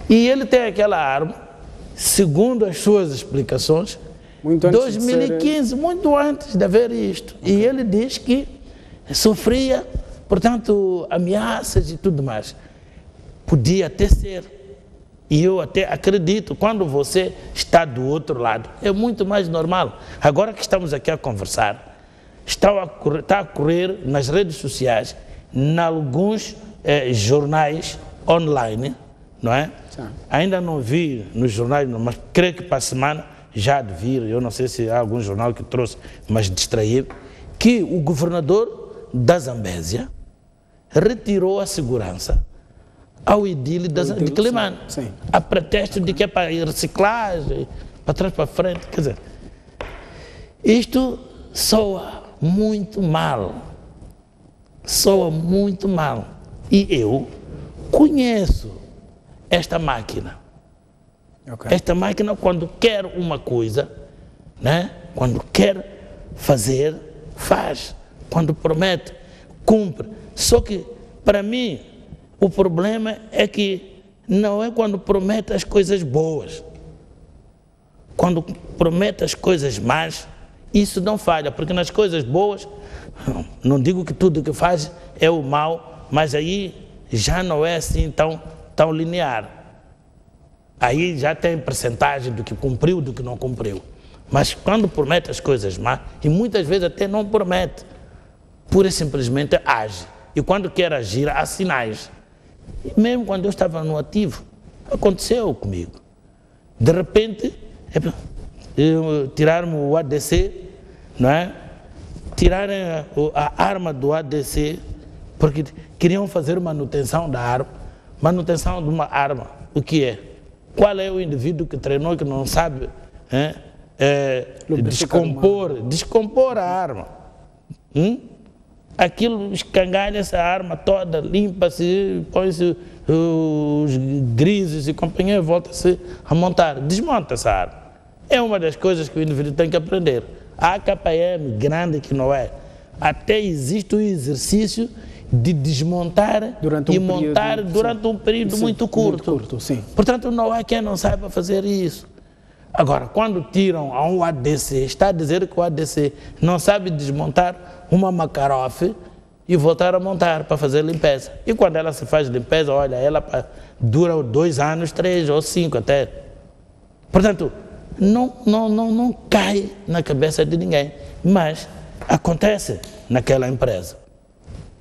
E ele tem aquela arma, segundo as suas explicações, muito antes 2015, muito antes de haver isto. E ele diz que sofria, portanto, ameaças e tudo mais. Podia até ser. E eu até acredito, quando você está do outro lado, é muito mais normal. Agora que estamos aqui a conversar, está a correr nas redes sociais, em alguns jornais online, não é? Sim. Ainda não vi nos jornais, mas creio que para a semana já há de vir, eu não sei se há algum jornal que trouxe, mas distraí, que o governador da Zambésia retirou a segurança ao idile de Quelimane, a pretexto de que é para reciclagem, para trás, para frente, quer dizer, isto soa muito mal, e eu conheço esta máquina. Esta máquina, quando quer uma coisa, né? Quando quer fazer, faz, quando promete, cumpre. Só que, para mim, o problema é que não é quando promete as coisas boas. Quando promete as coisas más, isso não falha, porque nas coisas boas, não digo que tudo que faz é o mal, mas aí já não é assim tão linear. Aí já tem percentagem do que cumpriu, do que não cumpriu. Mas quando promete as coisas más, e muitas vezes até não promete, pura e simplesmente age. E quando quer agir, há sinais. E mesmo quando eu estava no ativo, aconteceu comigo. De repente, tiraram o ADC, não é? Tiraram a arma do ADC, porque queriam fazer manutenção da arma. Manutenção de uma arma, o que é? Qual é o indivíduo que treinou e que não sabe descompor a arma? Aquilo escangalha essa arma toda, limpa-se, põe-se os grises e companhia, volta-se a montar, desmonta essa arma. É uma das coisas que o indivíduo tem que aprender. A AKM, grande que não é, até existe o exercício de desmontar e montar durante um período muito curto. Sim. Portanto, não há quem não saiba fazer isso. Agora, quando tiram a um ADC, está a dizer que o ADC não sabe desmontar uma macarofe e voltar a montar para fazer limpeza. E quando ela se faz limpeza, olha, ela dura 2 anos, 3 ou 5 até. Portanto, não cai na cabeça de ninguém, mas acontece naquela empresa.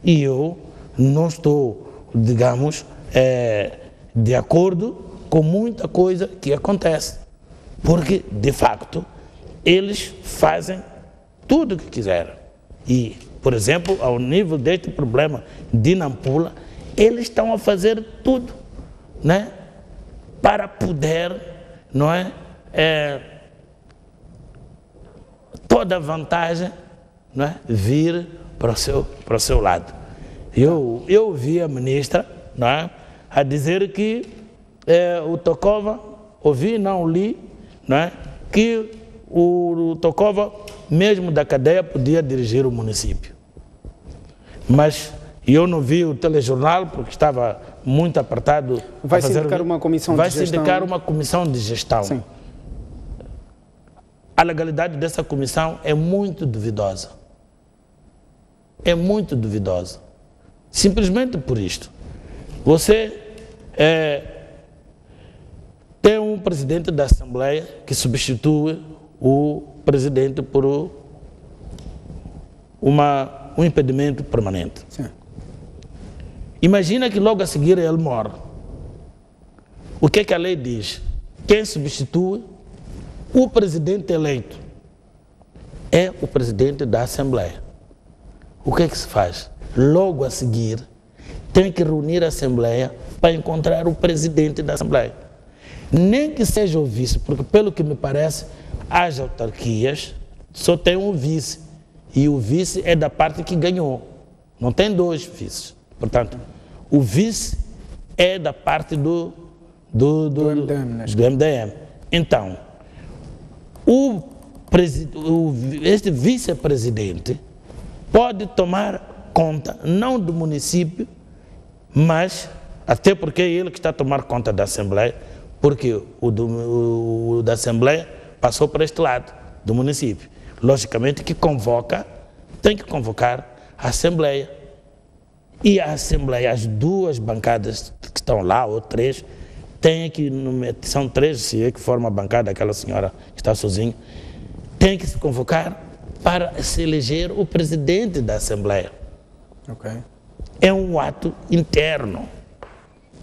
E eu não estou, digamos, de acordo com muita coisa que acontece. Porque, de facto, eles fazem tudo o que quiserem. E, por exemplo, ao nível deste problema de Nampula, eles estão a fazer tudo, né, para poder, não é, toda a vantagem, não é, vir para o seu lado. Eu vi a ministra, não é, a dizer que o Tokova, ouvi, não li, não é, que o Tokova, mesmo da cadeia, podia dirigir o município. Mas eu não vi o telejornal porque estava muito apertado. Vai-se indicar uma comissão de gestão? Vai-se indicar uma comissão de gestão. Sim. A legalidade dessa comissão é muito duvidosa. É muito duvidosa. Simplesmente por isto. Você tem um presidente da Assembleia que substitui o presidente por um impedimento permanente. Sim. Imagina que logo a seguir ele morre. O que é que a lei diz? Quem substitui o presidente eleito é o presidente da Assembleia. O que é que se faz? Logo a seguir, tem que reunir a Assembleia para encontrar o presidente da Assembleia. Nem que seja o vice, porque pelo que me parece, as autarquias só tem um vice. E o vice é da parte que ganhou. Não tem 2 vices. Portanto, o vice é da parte do MDM. Então, este vice-presidente pode tomar conta, não do município, mas, até porque é ele que está a tomar conta da Assembleia, porque o da Assembleia passou para este lado, do município. Logicamente que tem que convocar a Assembleia. E a Assembleia, as 2 bancadas que estão lá, ou 3, tem que, são 3, se é que forma a bancada, aquela senhora que está sozinha, tem que se convocar para se eleger o presidente da Assembleia. Okay. É um ato interno,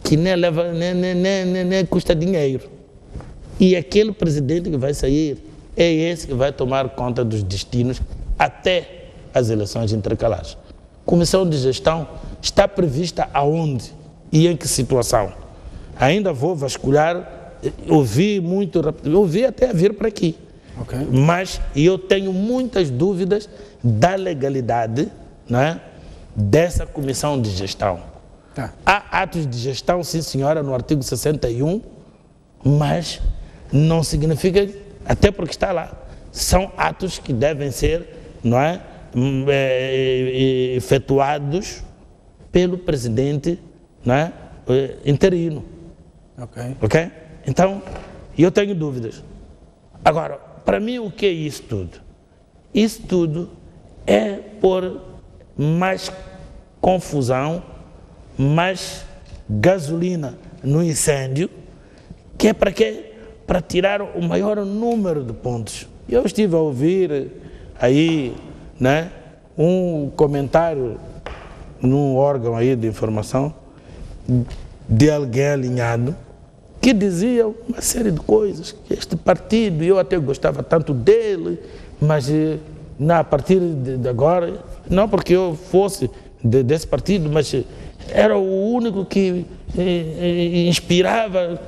que nem custa dinheiro. E aquele presidente que vai sair é esse que vai tomar conta dos destinos até as eleições intercalares. Comissão de gestão está prevista aonde e em que situação? Ainda vou vasculhar, ouvi até vir para aqui. Okay. Mas eu tenho muitas dúvidas da legalidade, né, dessa comissão de gestão. Tá. Há atos de gestão, sim senhora, no artigo 61, mas não significa, até porque está lá, são atos que devem ser, não é, efetuados pelo presidente, não é, interino. Ok? Então, eu tenho dúvidas. Agora, para mim, o que é isso tudo? Isso tudo é pôr mais confusão, mais gasolina no incêndio, que é para quê? Para tirar o maior número de pontos. Eu estive a ouvir aí, né, um comentário num órgão aí de informação de alguém alinhado que dizia uma série de coisas, que este partido, eu até gostava tanto dele, mas a partir de agora, não porque eu fosse desse partido, mas era o único que inspirava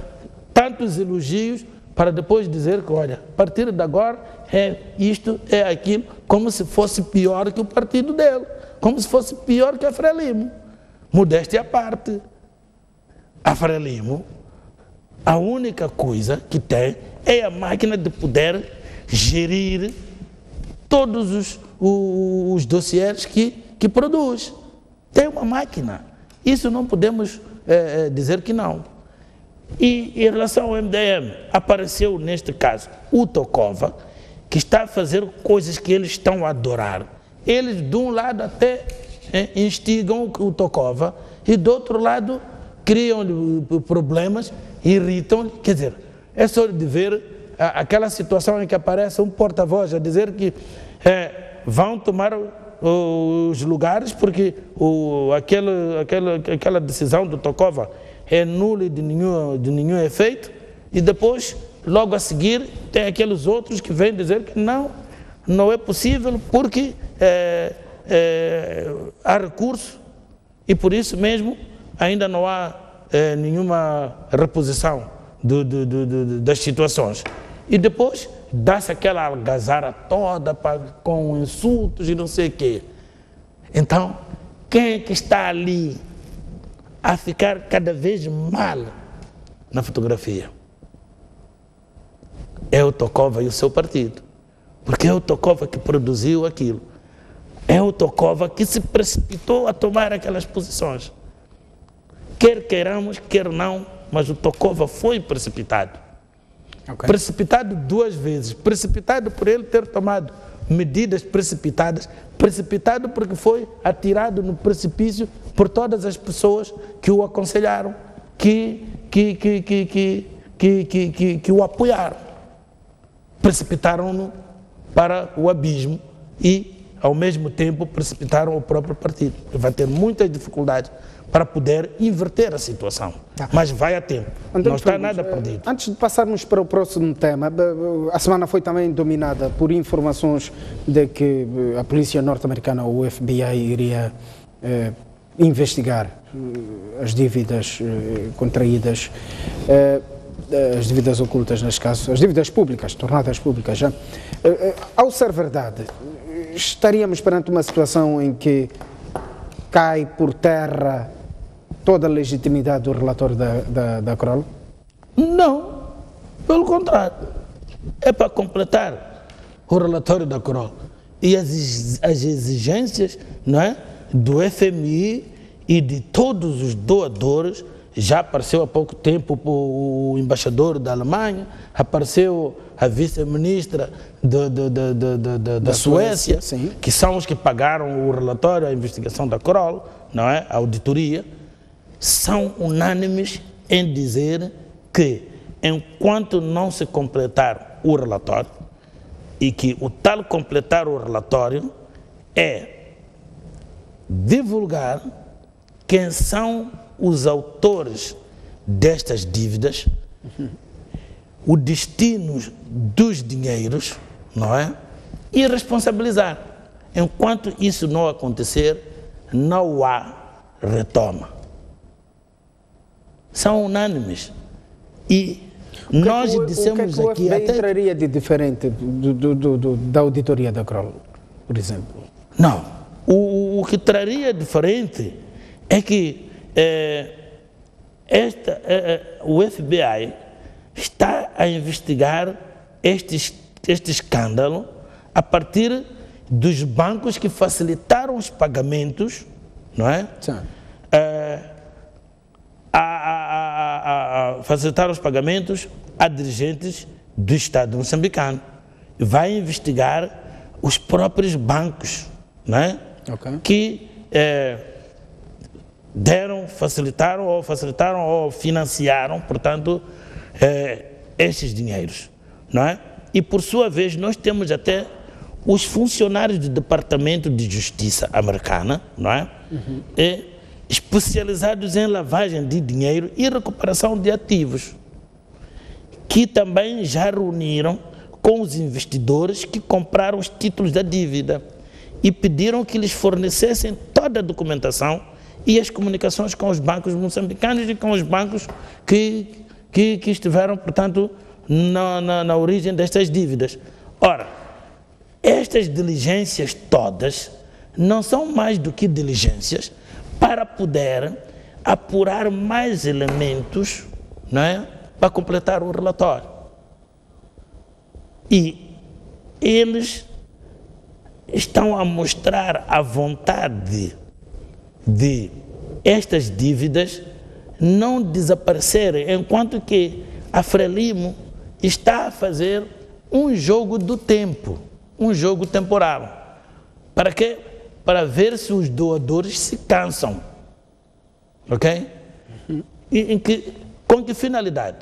tantos elogios para depois dizer que, olha, a partir de agora é isto, é aquilo, como se fosse pior que o partido dele, como se fosse pior que a Frelimo. Modéstia à parte. A Frelimo, a única coisa que tem é a máquina de poder gerir todos os dossiês que produz. tem uma máquina. Isso não podemos dizer que não. E em relação ao MDM, apareceu neste caso o Tokova, que está a fazer coisas que eles estão a adorar. Eles, de um lado, até instigam o Tokova, e do outro lado, criam problemas, irritam. Quer dizer, é só de ver aquela situação em que aparece um porta-voz a dizer que vão tomar os lugares porque aquela decisão do Tokova é nula e de nenhum efeito, e depois, logo a seguir, tem aqueles outros que vêm dizer que não é possível porque há recurso e por isso mesmo ainda não há nenhuma reposição das situações. E depois dá-se aquela algazara toda com insultos e não sei o quê. Então, quem é que está ali a ficar cada vez mal na fotografia? É o Tokova e o seu partido. Porque é o Tokova que produziu aquilo. É o Tokova que se precipitou a tomar aquelas posições. Quer queiramos, quer não, mas o Tokova foi precipitado. Okay. Precipitado 2 vezes. Precipitado por ele ter tomado medidas precipitadas, precipitado porque foi atirado no precipício por todas as pessoas que o aconselharam, que o apoiaram. Precipitaram-no para o abismo e, ao mesmo tempo, precipitaram o próprio partido. Vai ter muitas dificuldades para poder inverter a situação. Mas vai a tempo, não está nada perdido. Antes de passarmos para o próximo tema, a semana foi também dominada por informações de que a polícia norte-americana, o FBI, iria investigar as dívidas contraídas, as dívidas ocultas, neste caso, as dívidas públicas, tornadas públicas já. Ao ser verdade, estaríamos perante uma situação em que cai por terra toda a legitimidade do relatório da Kroll? Não, pelo contrário. É para completar o relatório da Kroll. E as exigências, não é, do FMI e de todos os doadores. Já apareceu há pouco tempo o embaixador da Alemanha, apareceu a vice-ministra da Suécia, que são os que pagaram o relatório, a investigação da Kroll, não é? A auditoria, são unânimes em dizer que, enquanto não se completar o relatório, e que o tal completar o relatório é divulgar quem são os autores destas dívidas, o destino dos dinheiros, não é? E responsabilizar. Enquanto isso não acontecer, não há retoma. São unânimes. E nós dissemos aqui... O que até entraria de diferente da auditoria da Kroll, por exemplo? Não. O que traria diferente é que o FBI está a investigar este escândalo a partir dos bancos que facilitaram os pagamentos, não é? Facilitaram os pagamentos a dirigentes do Estado moçambicano. Vai investigar os próprios bancos, não é? Okay. Que facilitaram ou financiaram, portanto, estes dinheiros, não é? E, por sua vez, nós temos até os funcionários do Departamento de Justiça americana, não é? Especializados em lavagem de dinheiro e recuperação de ativos, que também já reuniram com os investidores que compraram os títulos da dívida e pediram que lhes fornecessem toda a documentação e as comunicações com os bancos moçambicanos e com os bancos que estiveram, portanto, na origem destas dívidas. Ora, estas diligências todas não são mais do que diligências para poder apurar mais elementos, não é, para completar o relatório. E eles estão a mostrar a vontade de estas dívidas não desaparecerem, enquanto que a Frelimo está a fazer um jogo do tempo, um jogo temporal. Para quê? Para ver se os doadores se cansam. Ok? Com que finalidade?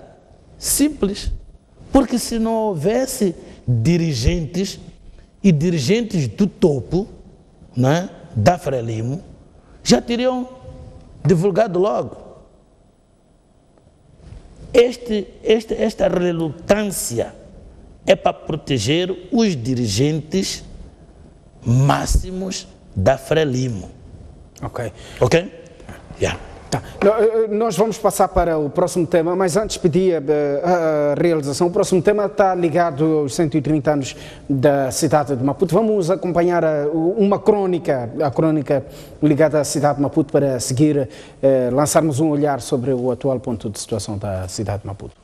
Simples. Porque se não houvesse dirigentes e dirigentes do topo, né, da Frelimo, já teriam divulgado logo. Esta relutância é para proteger os dirigentes máximos da Frelimo. Ok. Ok? Yeah. Tá. Nós vamos passar para o próximo tema, mas antes pedia a realização. O próximo tema está ligado aos 130 anos da cidade de Maputo. Vamos acompanhar uma crônica, a crônica ligada à cidade de Maputo, para seguir lançarmos um olhar sobre o atual ponto de situação da cidade de Maputo.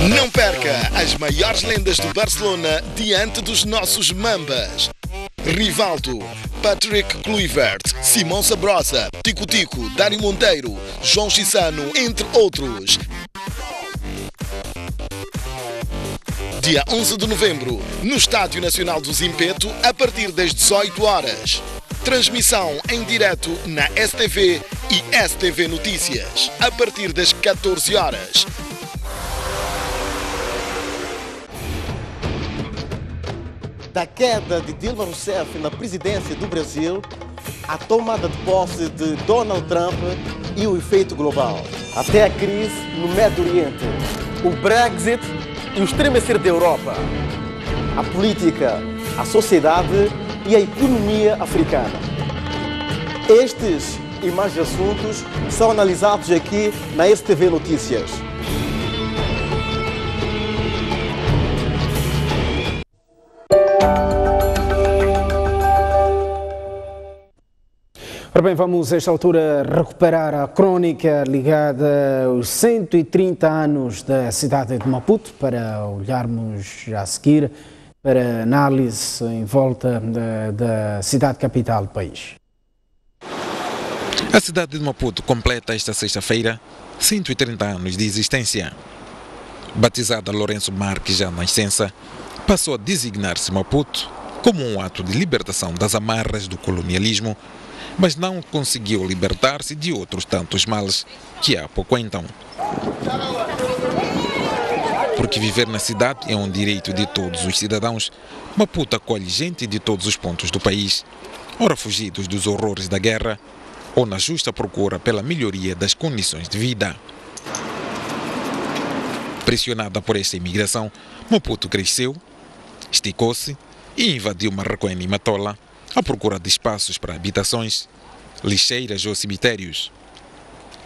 Não perca as maiores lendas do Barcelona diante dos nossos mambas. Rivaldo, Patrick Kluivert, Simão Sabrosa, Tico Tico, Dário Monteiro, João Chissano, entre outros. Dia 11 de novembro, no Estádio Nacional do Zimpeto, a partir das 18 horas. Transmissão em direto na STV e STV Notícias, a partir das 14 horas. Da queda de Dilma Rousseff na presidência do Brasil, a tomada de posse de Donald Trump e o efeito global, até a crise no Médio Oriente, o Brexit e o estremecer da Europa, a política, a sociedade e a economia africana. Estes e mais assuntos são analisados aqui na STV Notícias. Ora bem, vamos a esta altura recuperar a crónica ligada aos 130 anos da cidade de Maputo, para olharmos a seguir para análise em volta da cidade capital do país. A cidade de Maputo completa esta sexta-feira 130 anos de existência. Batizada Lourenço Marques já na nascença, passou a designar-se Maputo como um ato de libertação das amarras do colonialismo, mas não conseguiu libertar-se de outros tantos males que a apoquentam. Porque viver na cidade é um direito de todos os cidadãos, Maputo acolhe gente de todos os pontos do país, ora fugidos dos horrores da guerra, ou na justa procura pela melhoria das condições de vida. Pressionada por esta imigração, Maputo cresceu, esticou-se e invadiu Marraquém e Matola, à procura de espaços para habitações, lixeiras ou cemitérios.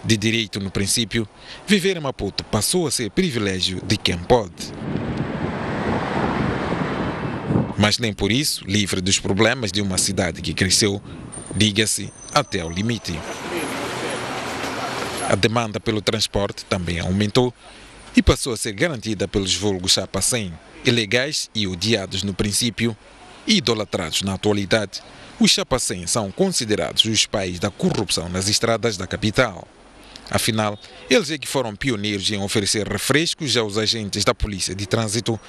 De direito no princípio, viver em Maputo passou a ser privilégio de quem pode. Mas nem por isso livre dos problemas de uma cidade que cresceu, diga-se, até ao limite. A demanda pelo transporte também aumentou e passou a ser garantida pelos vulgos chapa 100, ilegais e odiados no princípio, e idolatrados na atualidade. Os chapa 100 são considerados os pais da corrupção nas estradas da capital. Afinal, eles é que foram pioneiros em oferecer refrescos aos agentes da polícia de trânsito,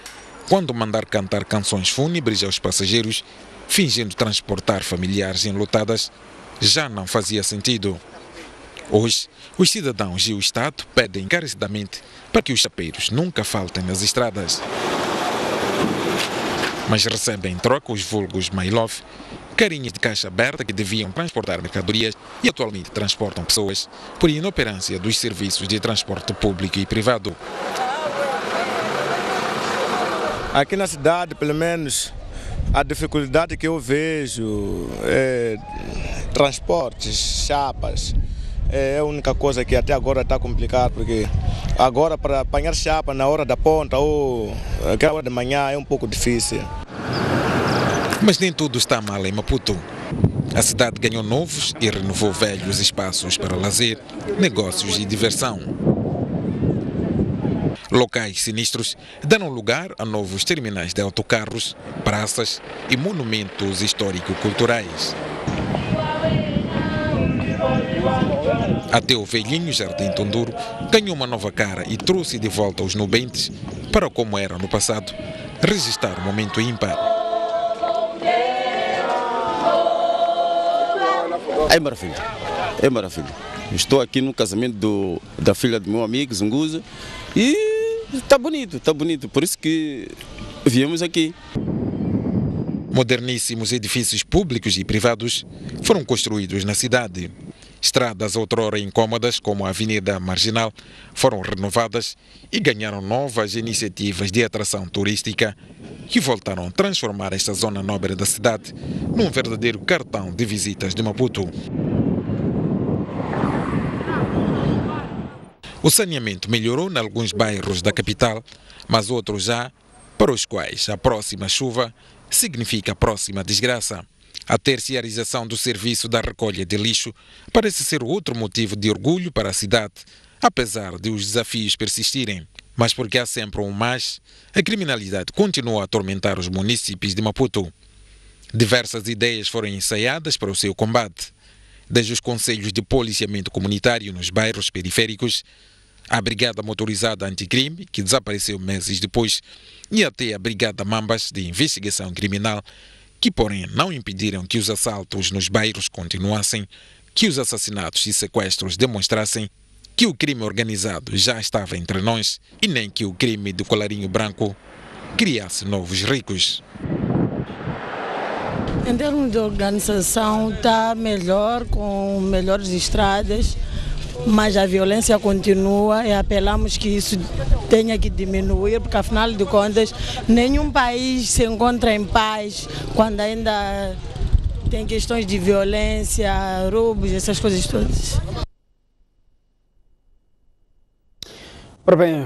quando mandar cantar canções fúnebres aos passageiros, fingindo transportar familiares enlutadas, já não fazia sentido. Hoje, os cidadãos e o Estado pedem encarecidamente para que os chapeiros nunca faltem nas estradas. Mas recebem em troca os vulgos My-Love, carinhas de caixa aberta que deviam transportar mercadorias e atualmente transportam pessoas por inoperância dos serviços de transporte público e privado. Aqui na cidade, pelo menos, a dificuldade que eu vejo é transportes, chapas. É a única coisa que até agora está complicado, porque agora para apanhar chapa na hora da ponta ou aquela hora de manhã é um pouco difícil. Mas nem tudo está mal em Maputo. A cidade ganhou novos e renovou velhos espaços para lazer, negócios e diversão. Locais sinistros deram lugar a novos terminais de autocarros, praças e monumentos histórico-culturais. Até o velhinho Jardim Tonduro ganhou uma nova cara e trouxe de volta os nubentes para como era no passado, registrar um momento ímpar. É maravilha, é maravilha. Estou aqui no casamento da filha do meu amigo, Zunguza, e está bonito, por isso que viemos aqui. Moderníssimos edifícios públicos e privados foram construídos na cidade. Estradas outrora incômodas, como a Avenida Marginal, foram renovadas e ganharam novas iniciativas de atração turística que voltaram a transformar esta zona nobre da cidade num verdadeiro cartão de visitas de Maputo. O saneamento melhorou em alguns bairros da capital, mas outros já, para os quais a próxima chuva significa a próxima desgraça. A terciarização do serviço da recolha de lixo parece ser outro motivo de orgulho para a cidade, apesar de os desafios persistirem. Mas porque há sempre um mais, a criminalidade continua a atormentar os munícipes de Maputo. Diversas ideias foram ensaiadas para o seu combate, desde os conselhos de policiamento comunitário nos bairros periféricos, a Brigada Motorizada Anticrime, que desapareceu meses depois, e até a Brigada Mambas de Investigação Criminal, que porém não impediram que os assaltos nos bairros continuassem, que os assassinatos e sequestros demonstrassem que o crime organizado já estava entre nós e nem que o crime do colarinho branco criasse novos ricos. Em termos de organização está melhor, com melhores estradas, mas a violência continua e apelamos que isso tenha que diminuir, porque afinal de contas nenhum país se encontra em paz quando ainda tem questões de violência, roubos, essas coisas todas. Ora bem,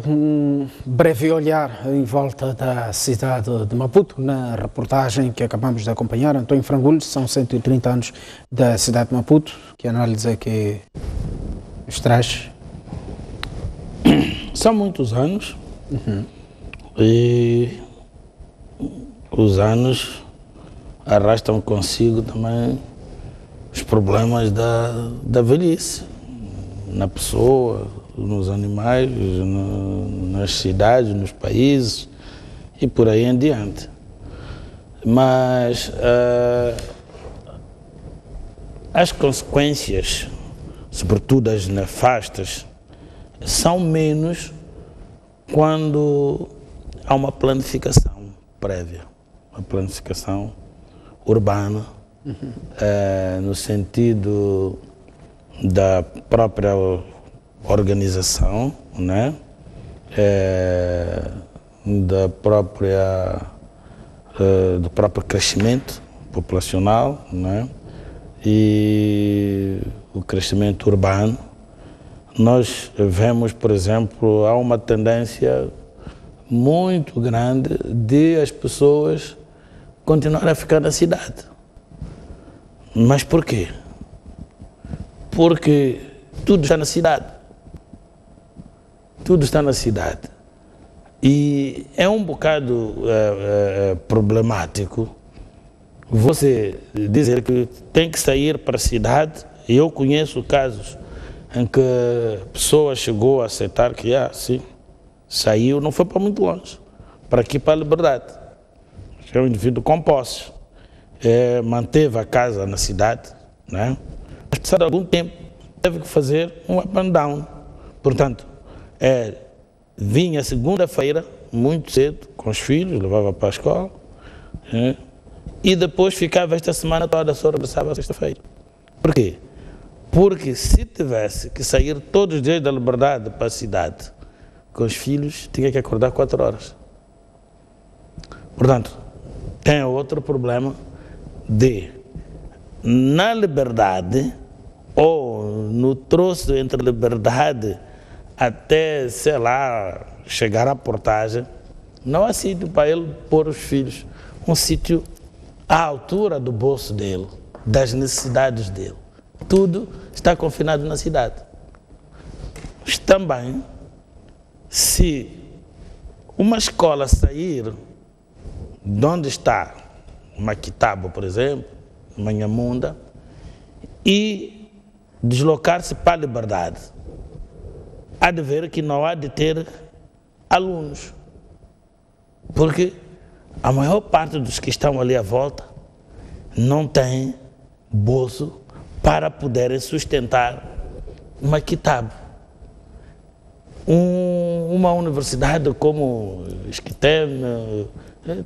um breve olhar em volta da cidade de Maputo, na reportagem que acabamos de acompanhar. António Frangulhos, são 130 anos da cidade de Maputo. Que análise é que os traz? São muitos anos e os anos arrastam consigo também os problemas da velhice na pessoa, nos animais, nas cidades, nos países e por aí em diante. Mas as consequências, sobretudo as nefastas, são menos quando há uma planificação prévia, uma planificação urbana, no sentido da própria organização, né? Do próprio crescimento populacional, né? E o crescimento urbano. Nós vemos, por exemplo, há uma tendência muito grande de as pessoas continuarem a ficar na cidade. Mas por quê? Porque tudo está na cidade. Tudo está na cidade. E é um bocado problemático você dizer que tem que sair para a cidade. E eu conheço casos em que a pessoa chegou a aceitar que, sim, saiu, não foi para muito longe, para aqui, para a Liberdade. É um indivíduo com posse. Manteve a casa na cidade, né? Mas, passado algum tempo, teve que fazer um up and down. Portanto, vinha segunda-feira, muito cedo, com os filhos, levava para a escola, e depois ficava esta semana toda, só regressava sexta-feira. Por quê? Porque se tivesse que sair todos os dias da Liberdade para a cidade com os filhos, tinha que acordar 4 horas. Portanto, tem outro problema de, na Liberdade, ou no troço entre Liberdade até, sei lá, chegar à Portagem, não há sítio para ele pôr os filhos. Um sítio à altura do bolso dele, das necessidades dele. Tudo está confinado na cidade. Mas também, se uma escola sair de onde está Maquitabo, por exemplo, Manhamunda, e deslocar-se para a Liberdade, há de ver que não há de ter alunos, porque a maior parte dos que estão ali à volta não tem bolso para poderem sustentar Maquitabo. Uma universidade como Esquitém,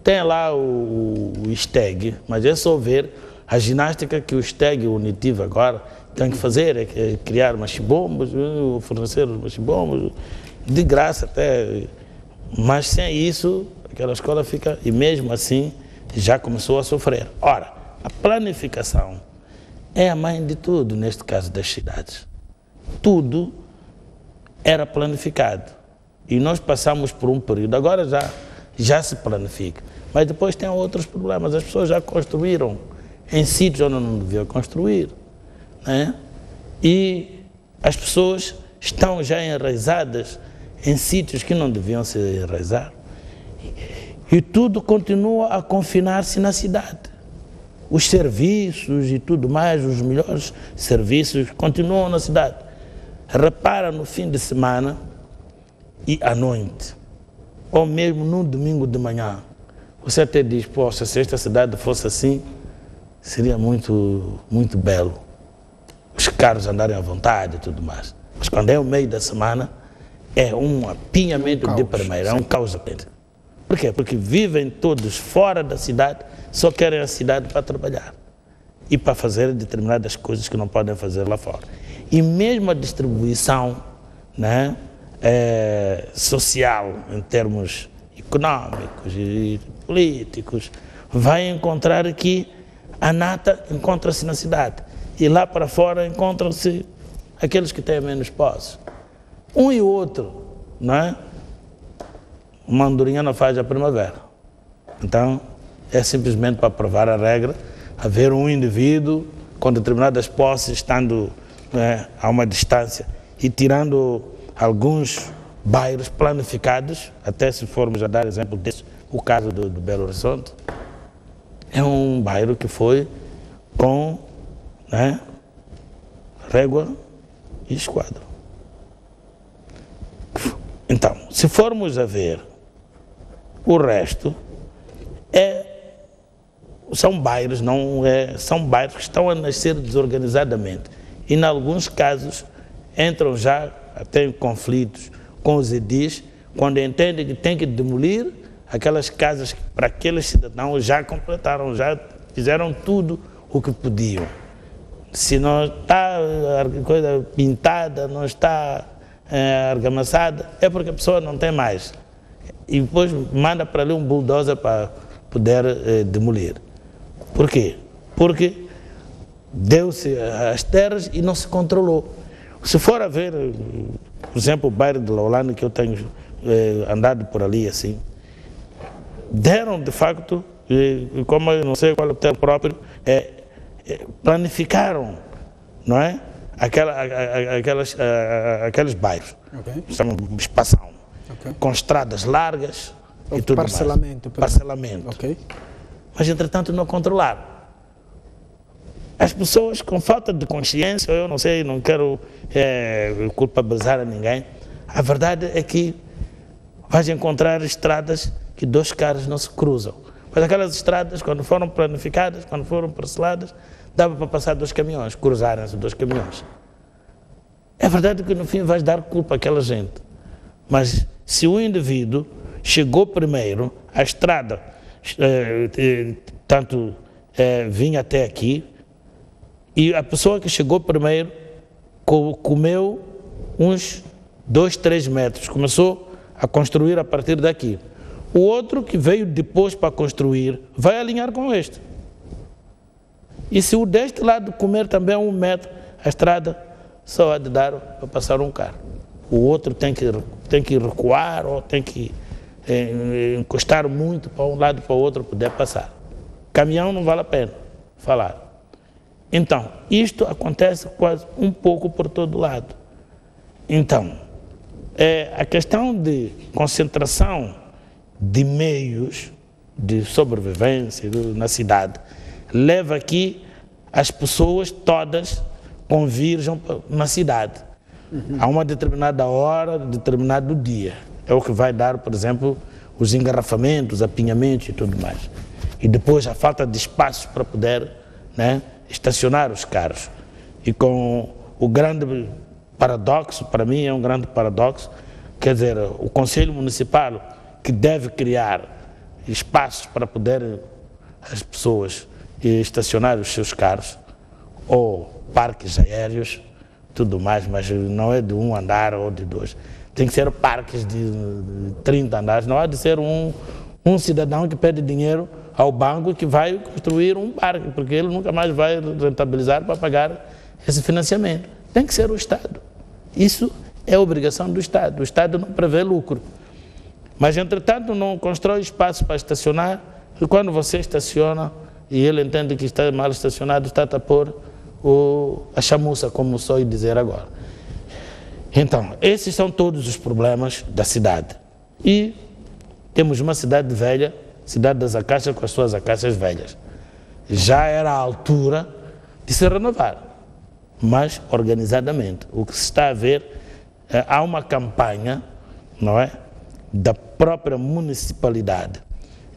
tem lá o STEG, mas é só ver a ginástica que o STEG, o Unitivo agora, tem que fazer, é criar machibombos, fornecer os machibombos, de graça até, mas sem isso, aquela escola fica, e mesmo assim, já começou a sofrer. Ora, a planificação é a mãe de tudo, neste caso das cidades. Tudo era planificado. E nós passamos por um período, agora já se planifica. Mas depois tem outros problemas. As pessoas já construíram em sítios onde não deviam construir, né? E as pessoas estão já enraizadas em sítios que não deviam se enraizar. E tudo continua a confinar-se na cidade. Os serviços e tudo mais, os melhores serviços continuam na cidade. Repara no fim de semana e à noite, ou mesmo no domingo de manhã, você até diz, poxa, se esta cidade fosse assim, seria muito, muito belo. Os carros andarem à vontade e tudo mais. Mas quando é o meio da semana, é um apinhamento de primeira, é um caos. Por quê? Porque vivem todos fora da cidade, só querem a cidade para trabalhar e para fazer determinadas coisas que não podem fazer lá fora. E mesmo a distribuição, né, social, em termos económicos e políticos, vai encontrar que a nata encontra-se na cidade e lá para fora encontram-se aqueles que têm menos posse. Um e outro, não é? Uma andorinha não faz a primavera. Então, é simplesmente para provar a regra, haver um indivíduo com determinadas posses, estando a uma distância e tirando alguns bairros planificados, até se formos a dar exemplo desse, o caso do Belo Horizonte, é um bairro que foi com régua e esquadro. Então, se formos a ver o resto, são bairros, são bairros que estão a nascer desorganizadamente. E, em alguns casos, entram já até em conflitos com os edis, quando entendem que tem que demolir aquelas casas que para aqueles cidadãos já completaram, já fizeram tudo o que podiam. Se não está a coisa pintada, não está argamassada, é porque a pessoa não tem mais. E depois manda para ali um bulldozer para poder demolir. Por quê? Porque deu-se as terras e não se controlou. Se for a ver, por exemplo, o bairro de Laolane, que eu tenho andado por ali assim, deram de facto, como eu não sei qual é o termo próprio, planificaram, não é? Aqueles bairros, chamam de espação, com estradas largas e tudo parcelamento, mais. Parcelamento. Okay. Mas, entretanto, não controlaram. As pessoas com falta de consciência, eu não sei, não quero culpabilizar a ninguém, a verdade é que vais encontrar estradas que dois carros não se cruzam. Mas aquelas estradas, quando foram planificadas, quando foram parceladas, dava para passar dois caminhões, cruzarem-se dois caminhões. É verdade que no fim vais dar culpa àquela gente. Mas se o indivíduo chegou primeiro, a estrada vinha até aqui, e a pessoa que chegou primeiro comeu uns 2, 3 metros, começou a construir a partir daqui. O outro que veio depois para construir vai alinhar com este. E se o deste lado comer também 1 metro, a estrada só há de dar para passar um carro. O outro tem que recuar ou tem que encostar muito para um lado e para o outro poder passar. Caminhão não vale a pena falar. Então, isto acontece quase um pouco por todo lado. Então, a questão de concentração de meios de sobrevivência na cidade leva aqui as pessoas todas converjam na cidade. A uma determinada hora, determinado dia. É o que vai dar, por exemplo, os engarrafamentos, apinhamentos e tudo mais. E depois a falta de espaço para poder, né, estacionar os carros. E com o grande paradoxo, para mim é um grande paradoxo, quer dizer, o Conselho Municipal que deve criar espaços para poder as pessoas estacionar os seus carros, ou parques aéreos, tudo mais, mas não é de um andar ou de dois. Tem que ser parques de 30 andares, não há de ser um cidadão que pede dinheiro ao banco que vai construir um parque, porque ele nunca mais vai rentabilizar para pagar esse financiamento. Tem que ser o Estado. Isso é obrigação do Estado. O Estado não prevê lucro. Mas, entretanto, não constrói espaço para estacionar, e quando você estaciona e ele entende que está mal estacionado, está a pôr a chamuça, como sou dizer agora. Então, esses são todos os problemas da cidade. E temos uma cidade velha, cidade das acácias com as suas acácias velhas. Já era a altura de se renovar, mas organizadamente. O que se está a ver, há uma campanha, não é, da própria municipalidade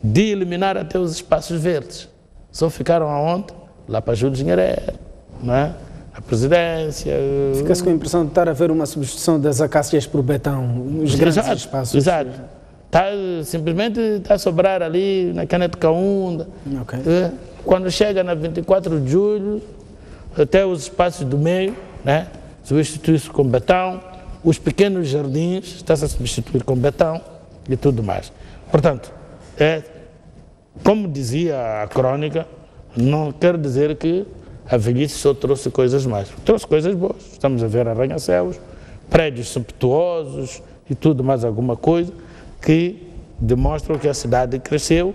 de eliminar até os espaços verdes. Só ficaram aonde? Lá para Júlio Dinheiré, não é? A presidência... Fica-se com a impressão de estar a ver uma substituição das acácias por betão, os grandes espaços. Exato. Simplesmente está a sobrar ali na Caneta Caúnda. Okay. Quando chega na 24 de julho, até os espaços do meio, né, substitui-se com betão, os pequenos jardins está-se a substituir com betão e tudo mais. Portanto, como dizia a crônica, não quer dizer que a velhice só trouxe coisas más. Trouxe coisas boas. Estamos a ver arranha-céus, prédios sumptuosos e tudo mais alguma coisa que demonstram que a cidade cresceu.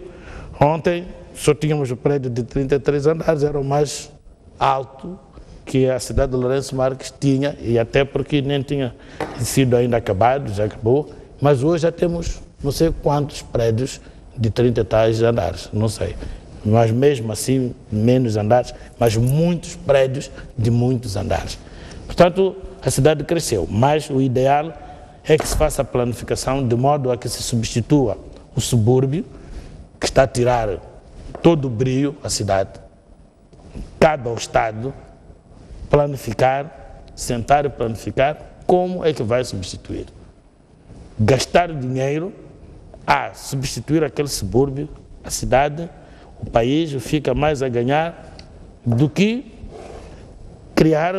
Ontem só tínhamos o prédio de 33 andares, era o mais alto que a cidade de Lourenço Marques tinha, e até porque nem tinha sido ainda acabado, já acabou, mas hoje já temos não sei quantos prédios de 30 e tais andares, não sei. Mas mesmo assim, menos andares, mas muitos prédios de muitos andares. Portanto, a cidade cresceu, mas o ideal é que se faça a planificação de modo a que se substitua o subúrbio, que está a tirar todo o brilho à cidade. Cabe ao Estado planificar, sentar e planificar como é que vai substituir. Gastar dinheiro a substituir aquele subúrbio, a cidade, o país fica mais a ganhar do que criar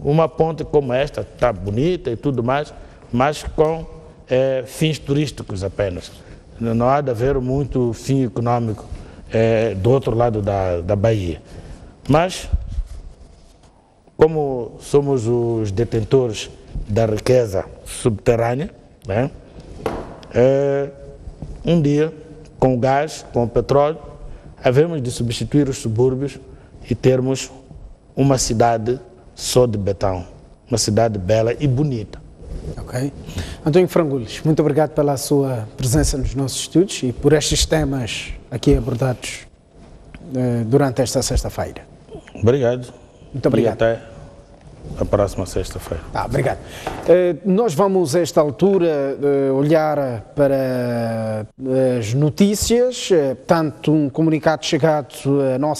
uma ponte como esta, está bonita e tudo mais, mas com fins turísticos apenas. Não há de haver muito fim econômico do outro lado da Bahia. Mas, como somos os detentores da riqueza subterrânea, né, um dia, com o gás, com o petróleo, havemos de substituir os subúrbios e termos uma cidade só de betão, uma cidade bela e bonita. Ok. António Frangules, muito obrigado pela sua presença nos nossos estudos e por estes temas aqui abordados durante esta sexta-feira. Obrigado. Muito obrigado. E até a próxima sexta-feira. Obrigado. Nós vamos, a esta altura, olhar para as notícias, tanto um comunicado chegado à nossa